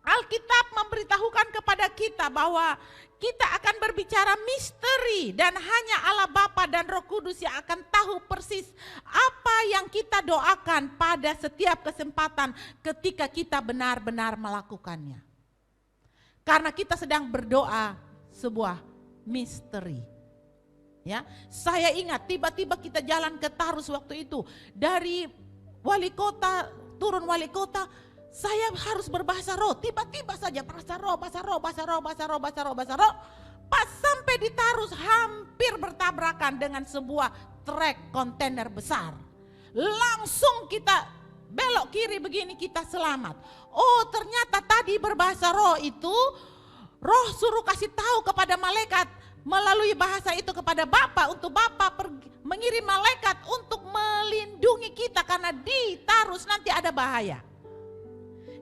Alkitab memberitahukan kepada kita bahwa kita akan berbicara misteri dan hanya Allah Bapa dan Roh Kudus yang akan tahu persis apa yang kita doakan pada setiap kesempatan ketika kita benar-benar melakukannya. Karena kita sedang berdoa sebuah misteri. Ya, saya ingat tiba-tiba kita jalan ke Tarus waktu itu, dari wali kota, turun wali kota, saya harus berbahasa roh, tiba-tiba saja bahasa roh. Pas sampai di Tarus hampir bertabrakan dengan sebuah truk kontainer besar. Langsung kita belok kiri begini, kita selamat. Oh, ternyata tadi berbahasa roh itu roh suruh kasih tahu kepada malaikat melalui bahasa itu kepada Bapa, untuk Bapa mengirim malaikat untuk melindungi kita karena di Tarus nanti ada bahaya.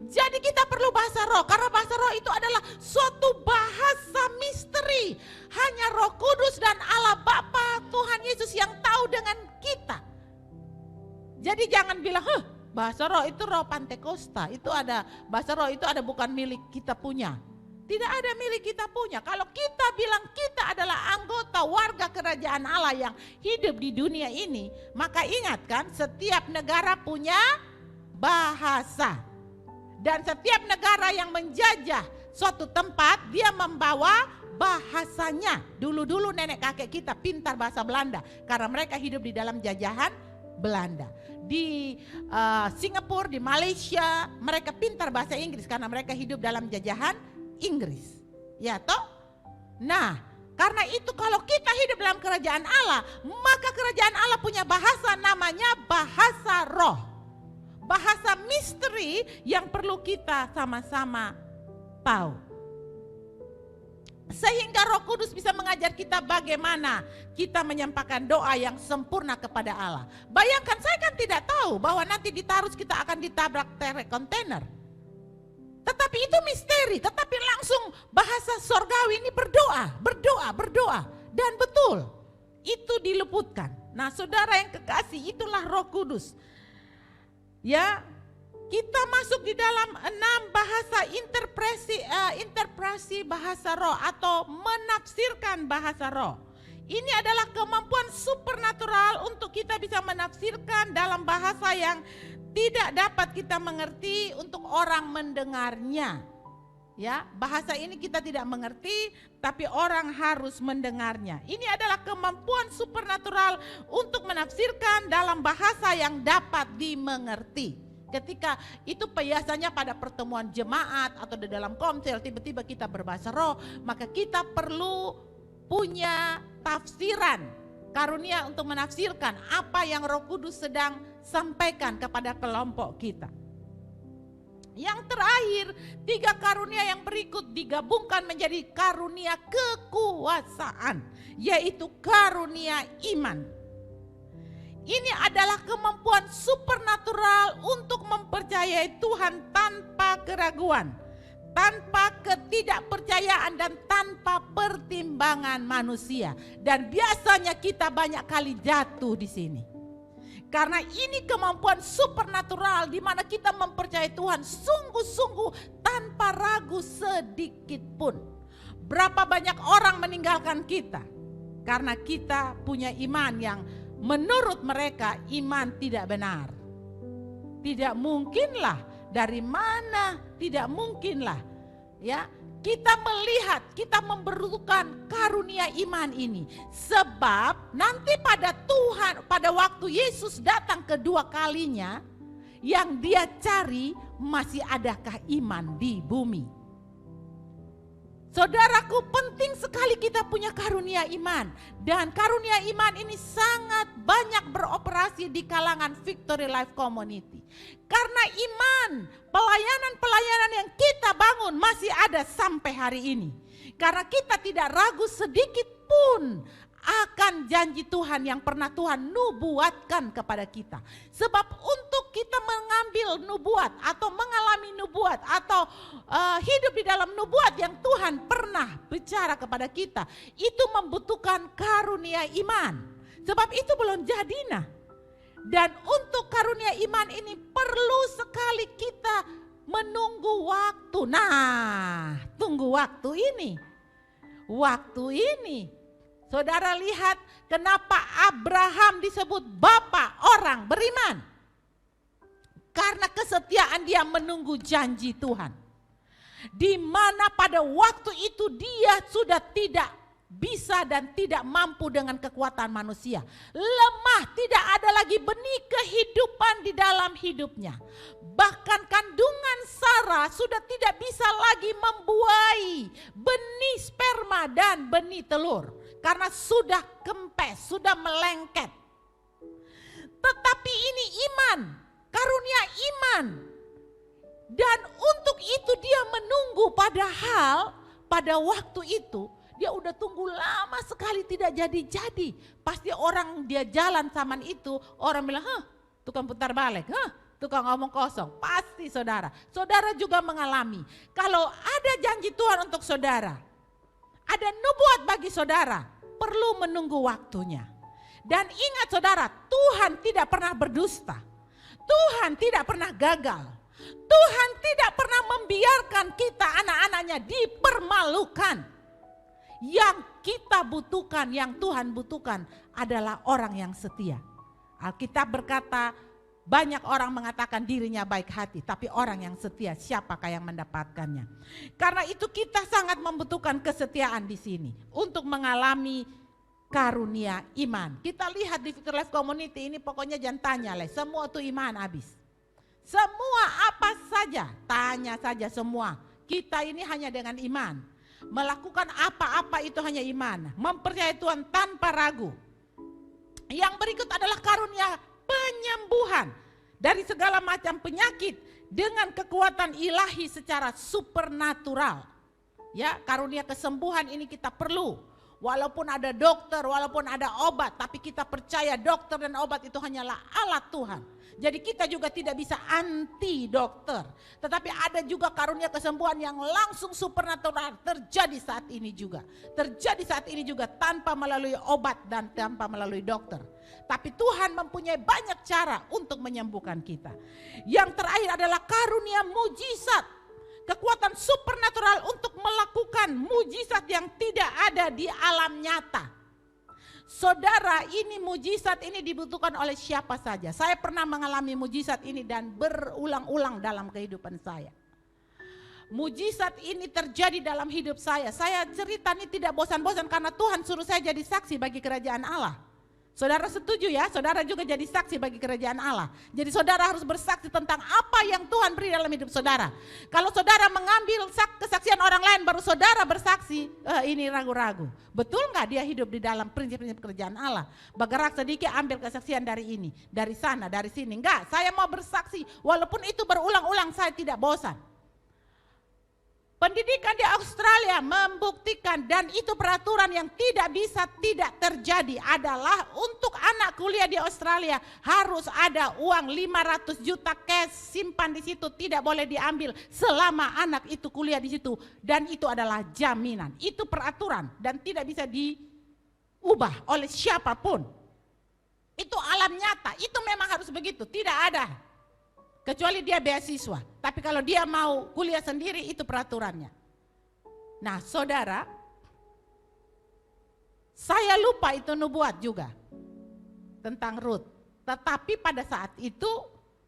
Jadi kita perlu bahasa roh, karena bahasa roh itu adalah suatu bahasa misteri. Hanya Roh Kudus dan Allah Bapa, Tuhan Yesus yang tahu dengan kita. Jadi jangan bilang, bahasa roh itu roh Pantekosta, itu ada, bahasa roh itu ada, bukan milik kita punya. Tidak ada milik kita punya. Kalau kita bilang kita adalah anggota warga kerajaan Allah yang hidup di dunia ini, maka ingat kan, setiap negara punya bahasa. Dan setiap negara yang menjajah suatu tempat, dia membawa bahasanya. Dulu-dulu nenek kakek kita pintar bahasa Belanda, karena mereka hidup di dalam jajahan Belanda. Di Singapura, di Malaysia, mereka pintar bahasa Inggris karena mereka hidup dalam jajahan Inggris. Ya toh? Nah, karena itu kalau kita hidup dalam kerajaan Allah, maka kerajaan Allah punya bahasa, namanya bahasa roh. Bahasa misteri yang perlu kita sama-sama tahu. Sehingga Roh Kudus bisa mengajar kita bagaimana kita menyampaikan doa yang sempurna kepada Allah. Bayangkan, saya kan tidak tahu bahwa nanti di Tarus kita akan ditabrak truk kontainer. Tetapi itu misteri, tetapi langsung bahasa sorgawi ini berdoa. Dan betul, itu diluputkan. Nah saudara yang kekasih, itulah Roh Kudus. Ya, Kita masuk di dalam 6 bahasa interpretasi bahasa roh atau menafsirkan bahasa roh. Ini adalah kemampuan supernatural untuk kita bisa menafsirkan dalam bahasa yang tidak dapat kita mengerti untuk orang mendengarnya. Ya, bahasa ini kita tidak mengerti, tapi orang harus mendengarnya. Ini adalah kemampuan supernatural untuk menafsirkan dalam bahasa yang dapat dimengerti. Ketika itu biasanya pada pertemuan jemaat atau di dalam komsel tiba-tiba kita berbahasa roh, maka kita perlu punya tafsiran, karunia untuk menafsirkan apa yang Roh Kudus sedang sampaikan kepada kelompok kita. Yang terakhir, 3 karunia yang berikut digabungkan menjadi karunia kekuasaan, yaitu karunia iman. Ini adalah kemampuan supernatural untuk mempercayai Tuhan tanpa keraguan, tanpa ketidakpercayaan dan tanpa pertimbangan manusia. Dan biasanya kita banyak kali jatuh di sini. Karena ini kemampuan supernatural di mana kita mempercayai Tuhan sungguh-sungguh tanpa ragu sedikit pun. Berapa banyak orang meninggalkan kita karena kita punya iman yang menurut mereka iman tidak benar. Tidak mungkinlah, dari mana tidak mungkinlah. Ya, kita melihat, kita memerlukan karunia iman ini. Sebab nanti pada waktu Yesus datang kedua kalinya, yang dia cari masih adakah iman di bumi. Saudaraku, penting sekali kita punya karunia iman. Dan karunia iman ini sangat banyak beroperasi di kalangan Victory Life Community. Karena iman, pelayanan-pelayanan yang kita bangun masih ada sampai hari ini. Karena kita tidak ragu sedikit pun akan janji Tuhan yang pernah Tuhan nubuatkan kepada kita. Sebab untuk kita mengambil nubuat atau mengalami nubuat atau hidup di dalam nubuat yang Tuhan pernah bicara kepada kita, itu membutuhkan karunia iman. Sebab itu belum jadi nah. Dan untuk karunia iman ini perlu sekali kita menunggu waktu. Nah, tunggu waktu ini. Waktu ini. Saudara lihat kenapa Abraham disebut bapak orang beriman. Karena kesetiaan dia menunggu janji Tuhan. Di mana pada waktu itu dia sudah tidak bisa dan tidak mampu dengan kekuatan manusia. Lemah, tidak ada lagi benih kehidupan di dalam hidupnya. Bahkan kandungan Sarah sudah tidak bisa lagi membuai benih sperma dan benih telur. Karena sudah kempes, sudah melengket. Tetapi ini iman, karunia iman. Dan untuk itu dia menunggu, padahal pada waktu itu dia udah tunggu lama sekali tidak jadi-jadi. Pasti orang dia jalan zaman itu, orang bilang, tukang putar balik, tukang ngomong kosong. Pasti saudara. Saudara juga mengalami. Kalau ada janji Tuhan untuk saudara, ada nubuat bagi saudara, perlu menunggu waktunya. Dan ingat saudara, Tuhan tidak pernah berdusta. Tuhan tidak pernah gagal. Tuhan tidak pernah membiarkan kita anak-anaknya dipermalukan. Yang kita butuhkan, yang Tuhan butuhkan adalah orang yang setia. Alkitab berkata, banyak orang mengatakan dirinya baik hati, tapi orang yang setia siapakah yang mendapatkannya? Karena itu kita sangat membutuhkan kesetiaan di sini untuk mengalami karunia iman. Kita lihat di Victory Life Community ini pokoknya jangan tanya lah, semua tuh iman habis. Semua apa saja, tanya saja semua. Kita ini hanya dengan iman. Melakukan apa-apa itu hanya iman. Mempercayai Tuhan tanpa ragu. Yang berikut adalah karunia penyembuhan dari segala macam penyakit dengan kekuatan ilahi secara supernatural. Ya, karunia kesembuhan ini kita perlu. walaupun ada dokter, walaupun ada obat, tapi kita percaya dokter dan obat itu hanyalah alat Tuhan. Jadi kita juga tidak bisa anti dokter. Tetapi ada juga karunia kesembuhan yang langsung supernatural terjadi saat ini juga. Terjadi saat ini juga tanpa melalui obat dan tanpa melalui dokter. Tapi Tuhan mempunyai banyak cara untuk menyembuhkan kita. Yang terakhir adalah karunia mujizat. Kekuatan supernatural untuk melakukan mujizat yang tidak ada di alam nyata. Saudara, ini mujizat ini dibutuhkan oleh siapa saja. Saya pernah mengalami mujizat ini dan berulang-ulang dalam kehidupan saya. Mujizat ini terjadi dalam hidup saya. Saya cerita ini tidak bosan-bosan karena Tuhan suruh saya jadi saksi bagi kerajaan Allah. Saudara setuju ya? Saudara juga jadi saksi bagi kerajaan Allah. Jadi saudara harus bersaksi tentang apa yang Tuhan beri dalam hidup saudara. Kalau saudara mengambil kesaksian orang lain baru saudara bersaksi, ini ragu-ragu. Betul nggak dia hidup di dalam prinsip-prinsip kerajaan Allah? Bergerak sedikit ambil kesaksian dari ini, dari sana, dari sini. Enggak, saya mau bersaksi walaupun itu berulang-ulang saya tidak bosan. Pendidikan di Australia membuktikan dan itu peraturan yang tidak bisa tidak terjadi adalah untuk anak kuliah di Australia harus ada uang 500 juta cash simpan di situ, tidak boleh diambil selama anak itu kuliah di situ dan itu adalah jaminan. Itu peraturan dan tidak bisa diubah oleh siapapun. Itu alam nyata, itu memang harus begitu, tidak ada. Kecuali dia beasiswa. Tapi kalau dia mau kuliah sendiri itu peraturannya. Nah saudara, saya lupa itu nubuat juga tentang Ruth. Tetapi pada saat itu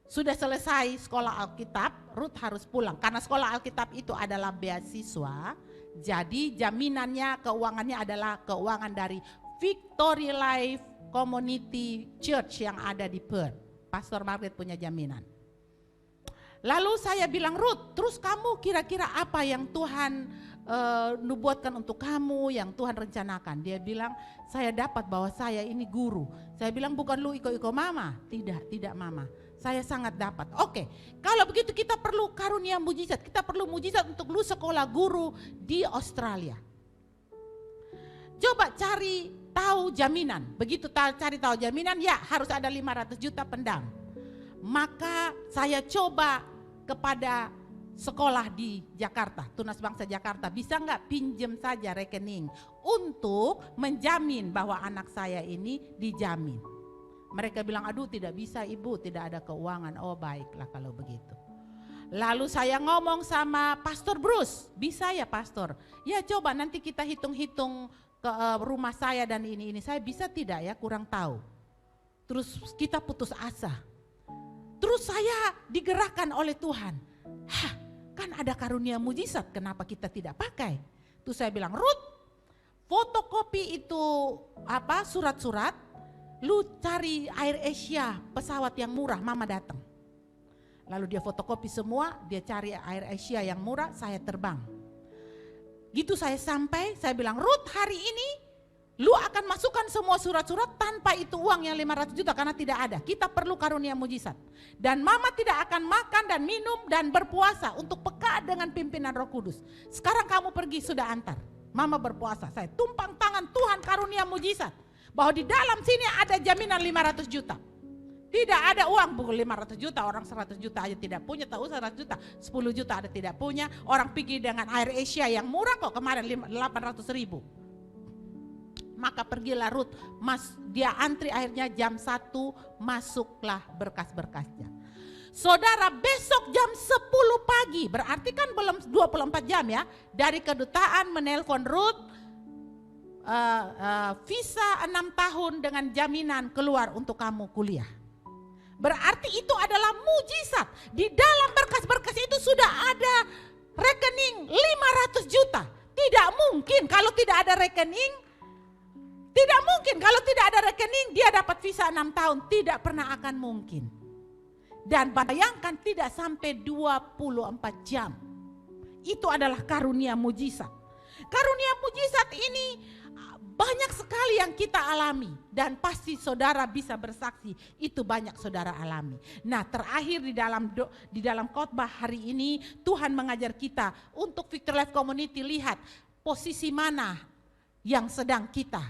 sudah selesai sekolah Alkitab, Ruth harus pulang. Karena sekolah Alkitab itu adalah beasiswa. Jadi jaminannya, keuangannya adalah keuangan dari Victory Life Community Church yang ada di Perth. Pastor Margaret punya jaminan. Lalu saya bilang, Ruth, terus kamu kira-kira apa yang Tuhan nubuatkan untuk kamu, yang Tuhan rencanakan? Dia bilang, saya dapat bahwa saya ini guru. Saya bilang, bukan lu iko-iko mama. Tidak mama. Saya sangat dapat. Oke, kalau begitu kita perlu karunia mujizat. Kita perlu mujizat untuk lu sekolah guru di Australia. Coba cari tahu jaminan. Begitu cari tahu jaminan, ya harus ada 500 juta pendam. Maka saya coba kepada sekolah di Jakarta, Tunas Bangsa Jakarta, bisa nggak pinjam saja rekening untuk menjamin bahwa anak saya ini dijamin. Mereka bilang, aduh tidak bisa ibu, tidak ada keuangan. Oh baiklah kalau begitu. Lalu saya ngomong sama Pastor Bruce, bisa ya pastor? Ya coba nanti kita hitung-hitung ke rumah saya dan ini. Saya bisa tidak ya, kurang tahu. Terus kita putus asa. Terus saya digerakkan oleh Tuhan. Kan ada karunia mujizat, kenapa kita tidak pakai? Terus saya bilang, Ruth, fotokopi itu surat-surat, lu cari Air Asia pesawat yang murah, mama datang. Lalu dia fotokopi semua, dia cari Air Asia yang murah, saya terbang. Gitu saya sampai, saya bilang, Ruth hari ini lu akan masukkan semua surat-surat tanpa itu uang yang 500 juta karena tidak ada. Kita perlu karunia mujizat. Dan mama tidak akan makan dan minum dan berpuasa untuk peka dengan pimpinan Roh Kudus. Sekarang kamu pergi sudah antar. Mama berpuasa. Saya tumpang tangan Tuhan karunia mujizat. Bahwa di dalam sini ada jaminan 500 juta. Tidak ada uang, bukan 500 juta, orang 100 juta aja tidak punya, tahu 100 juta, 10 juta ada tidak punya. Orang pergi dengan Air Asia yang murah kok kemarin 800 ribu. Maka pergilah Ruth, dia antri akhirnya jam 1 masuklah berkas-berkasnya. Saudara, besok jam 10 pagi, berarti kan belum 24 jam ya, dari kedutaan menelpon Ruth, visa 6 tahun dengan jaminan keluar untuk kamu kuliah. Berarti itu adalah mujizat. Di dalam berkas-berkas itu sudah ada rekening 500 juta. Tidak mungkin kalau tidak ada rekening. Tidak mungkin kalau tidak ada rekening dia dapat visa 6 tahun. Tidak pernah akan mungkin. Dan bayangkan tidak sampai 24 jam. Itu adalah karunia mujizat. Karunia mujizat ini banyak sekali yang kita alami. Dan pasti saudara bisa bersaksi itu banyak saudara alami. Nah terakhir di dalam khotbah hari ini Tuhan mengajar kita untuk Victory Life Community lihat posisi mana yang sedang kita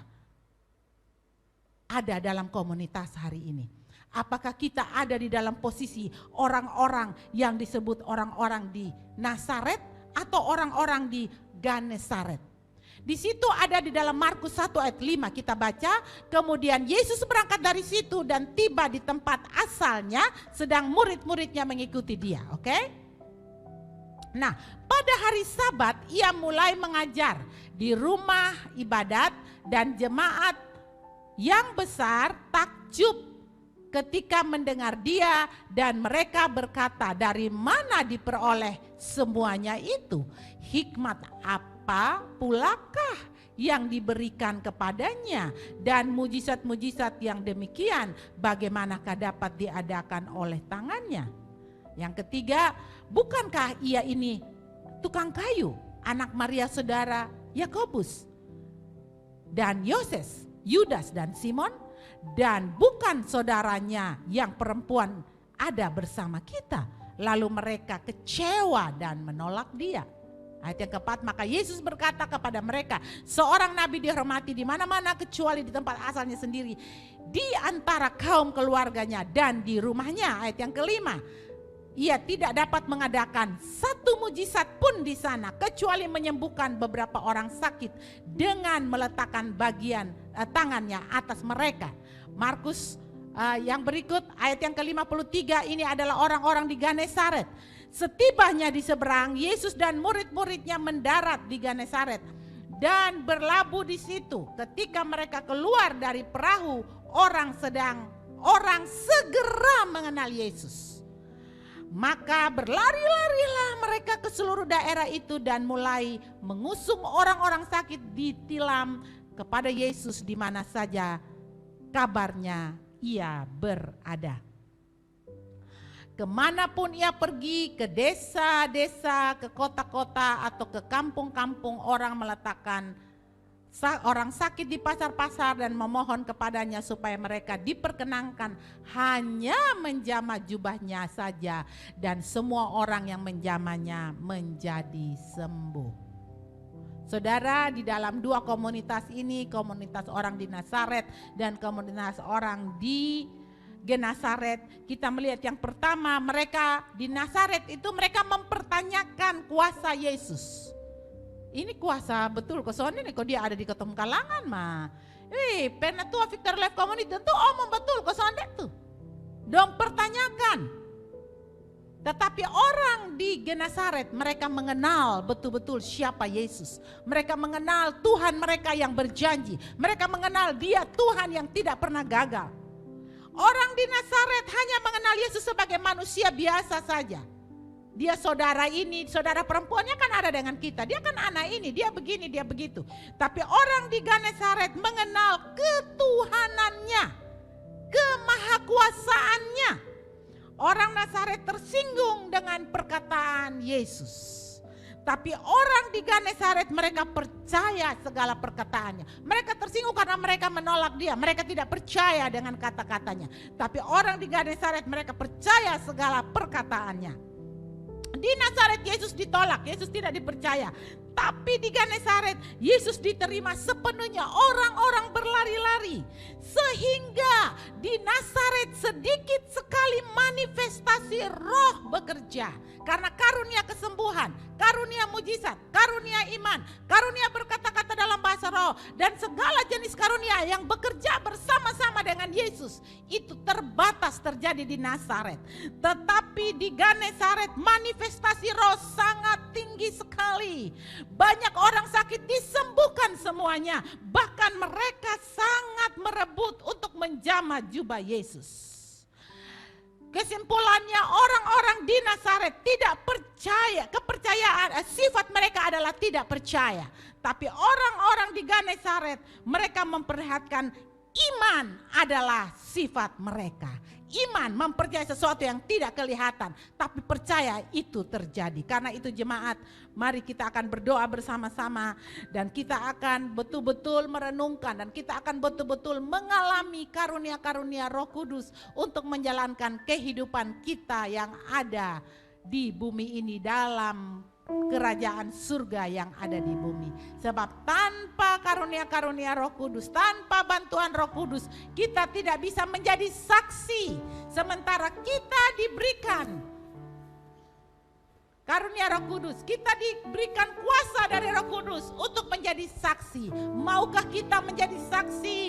ada dalam komunitas hari ini? Apakah kita ada di dalam posisi orang-orang yang disebut orang-orang di Nazaret atau orang-orang di Genesaret? Di situ ada di dalam Markus 1 ayat 5 kita baca, kemudian Yesus berangkat dari situ dan tiba di tempat asalnya, sedang murid-muridnya mengikuti dia, oke? Nah, pada hari Sabat ia mulai mengajar di rumah ibadat dan jemaat yang besar takjub ketika mendengar dia dan mereka berkata, dari mana diperoleh semuanya itu? Hikmat apa pulakah yang diberikan kepadanya, dan mujizat-mujizat yang demikian bagaimanakah dapat diadakan oleh tangannya? Yang ketiga, bukankah ia ini tukang kayu, anak Maria saudara Yakobus dan Yoses, Yudas dan Simon, dan bukan saudaranya yang perempuan ada bersama kita? Lalu mereka kecewa dan menolak dia. Ayat yang keempat, maka Yesus berkata kepada mereka, seorang nabi dihormati di mana-mana kecuali di tempat asalnya sendiri, di antara kaum keluarganya dan di rumahnya. Ayat yang kelima, ia tidak dapat mengadakan satu mujizat pun di sana kecuali menyembuhkan beberapa orang sakit dengan meletakkan bagian tangannya atas mereka. Markus yang berikut ayat yang ke-53, ini adalah orang-orang di Genesaret. Setibanya di seberang, Yesus dan murid-muridnya mendarat di Genesaret dan berlabuh di situ. Ketika mereka keluar dari perahu, orang segera mengenal Yesus. Maka berlari-larilah mereka ke seluruh daerah itu dan mulai mengusung orang-orang sakit ditilam kepada Yesus di mana saja kabarnya ia berada. Kemanapun ia pergi, ke desa-desa, ke kota-kota atau ke kampung-kampung, orang meletakkan orang sakit di pasar-pasar dan memohon kepadanya supaya mereka diperkenankan hanya menjamah jubahnya saja, dan semua orang yang menjamahnya menjadi sembuh. Saudara, di dalam dua komunitas ini, komunitas orang di Nazaret dan komunitas orang di Genesaret, kita melihat yang pertama, mereka di Nazaret itu mereka mempertanyakan kuasa Yesus. Ini kuasa betul kok, soalnya kok dia ada di ketemu kalangan mah. Pernah tua Victor Life Community tentu omong betul kok soalnya tuh. Dong pertanyakan. Tetapi orang di Genesaret mereka mengenal betul-betul siapa Yesus. Mereka mengenal Tuhan mereka yang berjanji. Mereka mengenal dia Tuhan yang tidak pernah gagal. Orang di Nazaret hanya mengenal Yesus sebagai manusia biasa saja. Dia saudara ini, saudara perempuannya kan ada dengan kita. Dia kan anak ini, dia begini, dia begitu. Tapi orang di Genesaret mengenal ketuhanannya, kemahakuasaannya. Orang Nazaret tersinggung dengan perkataan Yesus. Tapi orang di Genesaret mereka percaya segala perkataannya. Mereka tersinggung karena mereka menolak dia. Mereka tidak percaya dengan kata-katanya. Tapi orang di Genesaret mereka percaya segala perkataannya. Di Nazaret Yesus ditolak, Yesus tidak dipercaya. Tapi di Genesaret Yesus diterima sepenuhnya. Orang-orang berlari-lari. Sehingga di Nazaret sedikit sekali manifestasi roh bekerja. Karena karunia kesembuhan, karunia mujizat, karunia iman, karunia berkata-kata dalam bahasa roh, dan segala jenis karunia yang bekerja bersama-sama dengan Yesus itu terbatas terjadi di Nazaret. Tetapi di Genesaret manifestasi roh sangat tinggi sekali. Banyak orang sakit disembuhkan semuanya, bahkan mereka sangat merebut untuk menjamah jubah Yesus. Kesimpulannya, orang-orang di Nazaret tidak percaya, kepercayaan sifat mereka adalah tidak percaya. Tapi orang-orang di Genesaret mereka memperlihatkan iman adalah sifat mereka. Iman mempercayai sesuatu yang tidak kelihatan, tapi percaya itu terjadi. Karena itu jemaat, mari kita akan berdoa bersama-sama dan kita akan betul-betul merenungkan dan kita akan betul-betul mengalami karunia-karunia Roh Kudus untuk menjalankan kehidupan kita yang ada di bumi ini dalam kerajaan surga yang ada di bumi. Sebab tanpa karunia-karunia Roh Kudus, tanpa bantuan Roh Kudus, kita tidak bisa menjadi saksi. Sementara kita diberikan karunia Roh Kudus, kita diberikan kuasa dari Roh Kudus untuk menjadi saksi. Maukah kita menjadi saksi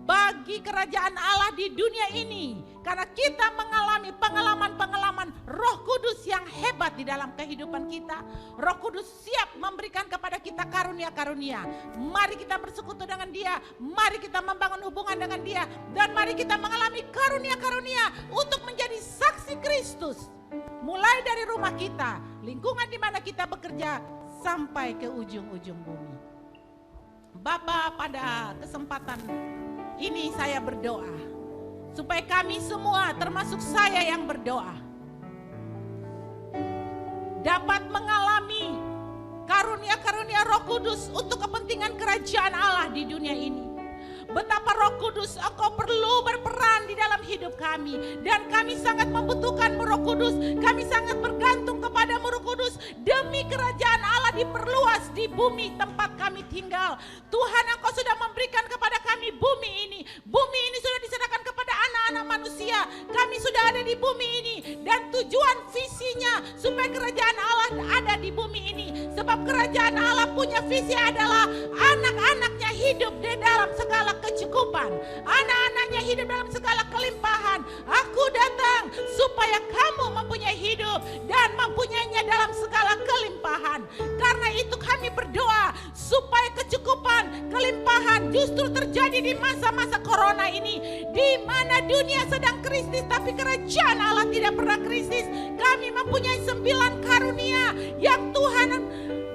bagi kerajaan Allah di dunia ini? Karena kita mengalami pengalaman-pengalaman Roh Kudus yang hebat di dalam kehidupan kita. Roh Kudus siap memberikan kepada kita karunia-karunia. Mari kita bersekutu dengan Dia, mari kita membangun hubungan dengan Dia, dan mari kita mengalami karunia-karunia untuk menjadi saksi Kristus. Mulai dari rumah kita, lingkungan di mana kita bekerja, sampai ke ujung-ujung bumi. Bapa, pada kesempatan ini saya berdoa supaya kami semua, termasuk saya yang berdoa, dapat mengalami karunia-karunia Roh Kudus untuk kepentingan kerajaan Allah di dunia ini. Betapa Roh Kudus Engkau perlu berperan di dalam hidup kami, dan kami sangat membutuhkan Roh Kudus. Kami sangat bergantung kepada Roh Kudus demi kerajaan Allah diperluas di bumi tempat kami tinggal. Tuhan, Engkau sudah memberikan kepada kami bumi ini. Bumi ini sudah diserahkan kepada anak-anak manusia. Kami sudah ada di bumi ini, dan tujuan visinya supaya kerajaan Allah ada di bumi ini. Sebab kerajaan Allah punya visi adalah anak-anaknya hidup di dalam segala kecukupan, anak-anaknya hidup dalam segala kelimpahan. Aku datang supaya kamu mempunyai hidup dan mempunyainya dalam segala kelimpahan. Karena itu kami berdoa supaya kecukupan, kelimpahan justru terjadi di masa-masa corona ini, di mana dunia sedang krisis tapi kerajaan Allah tidak pernah krisis. Kami mempunyai 9 karunia yang Tuhan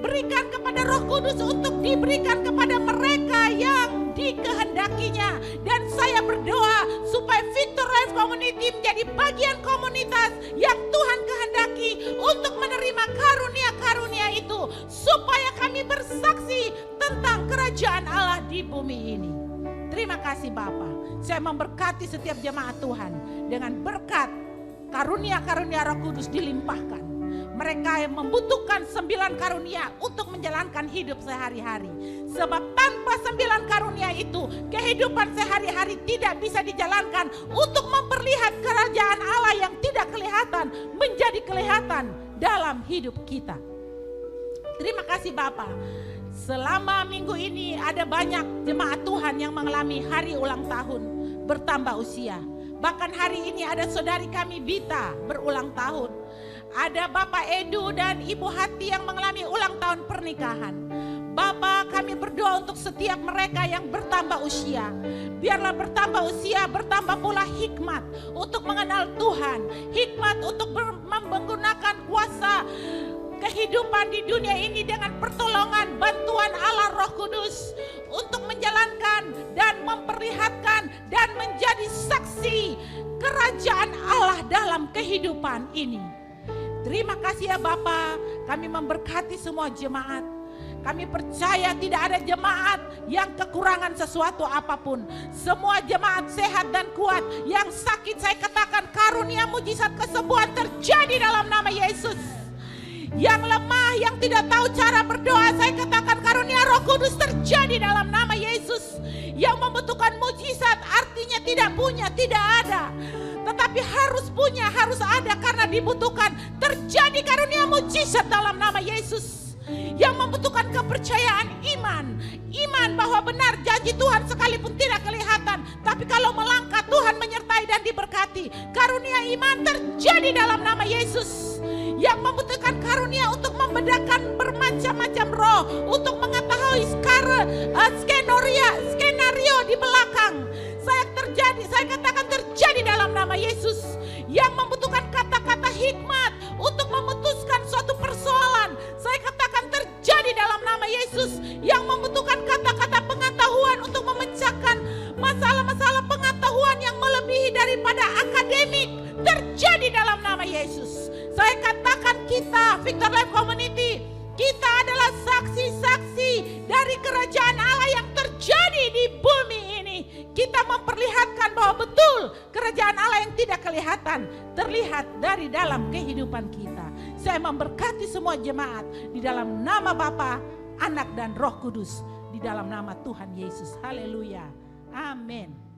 berikan kepada Roh Kudus untuk diberikan kepada mereka yang dikehendakinya. Dan saya berdoa supaya Victor Life Community menjadi bagian komunitas yang Tuhan kehendaki untuk menerima karunia-karunia itu, supaya kami bersaksi tentang kerajaan Allah di bumi ini. Terima kasih Bapa. Saya memberkati setiap jemaat Tuhan dengan berkat karunia-karunia Roh Kudus dilimpahkan. Mereka yang membutuhkan 9 karunia untuk menjalankan hidup sehari-hari. Sebab tanpa 9 karunia itu, kehidupan sehari-hari tidak bisa dijalankan untuk memperlihat kerajaan Allah yang tidak kelihatan menjadi kelihatan dalam hidup kita. Terima kasih Bapa. Selama minggu ini ada banyak jemaat Tuhan yang mengalami hari ulang tahun, bertambah usia. Bahkan hari ini ada saudari kami Bita berulang tahun. Ada Bapak Edu dan Ibu Hati yang mengalami ulang tahun pernikahan. Bapak, kami berdoa untuk setiap mereka yang bertambah usia. Biarlah bertambah usia, bertambah pula hikmat untuk mengenal Tuhan. Hikmat untuk menggunakan kuasa kehidupan di dunia ini dengan pertolongan bantuan Allah Roh Kudus. Untuk menjalankan dan memperlihatkan dan menjadi saksi kerajaan Allah dalam kehidupan ini. Terima kasih ya Bapa, kami memberkati semua jemaat. Kami percaya tidak ada jemaat yang kekurangan sesuatu apapun. Semua jemaat sehat dan kuat. Yang sakit saya katakan karunia mujizat kesembuhan terjadi dalam nama Yesus. Yang lemah, yang tidak tahu cara berdoa, saya katakan karunia Roh Kudus terjadi dalam nama Yesus. Yang membutuhkan mujizat artinya tidak punya, tidak ada. Tetapi harus punya, harus ada karena dibutuhkan. Terjadi karunia mujizat dalam nama Yesus. Yang membutuhkan kepercayaan iman. Iman bahwa benar janji Tuhan sekalipun tidak kelihatan. Tapi kalau melangkah Tuhan menyertai dan diberkati. Karunia iman terjadi dalam nama Yesus. Yang membutuhkan karunia untuk membedakan bermacam-macam roh. Untuk mengetahui skenario di belakang. Saya katakan terjadi dalam nama Yesus. Yang membutuhkan kata-kata hikmat untuk memutuskan suatu persoalan. Saya katakan terjadi dalam nama Yesus. Yang membutuhkan kata-kata pengetahuan untuk memecahkan masalah-masalah pengetahuan yang melebihi daripada akademik. Terjadi dalam nama Yesus. Saya katakan kita, Victor Life Community, kita adalah saksi-saksi dari kerajaan Allah yang terjadi di bumi ini. Kita memperlihatkan bahwa betul kerajaan Allah yang tidak kelihatan terlihat dari dalam kehidupan kita. Saya memberkati semua jemaat di dalam nama Bapa, Anak dan Roh Kudus, di dalam nama Tuhan Yesus. Haleluya. Amin.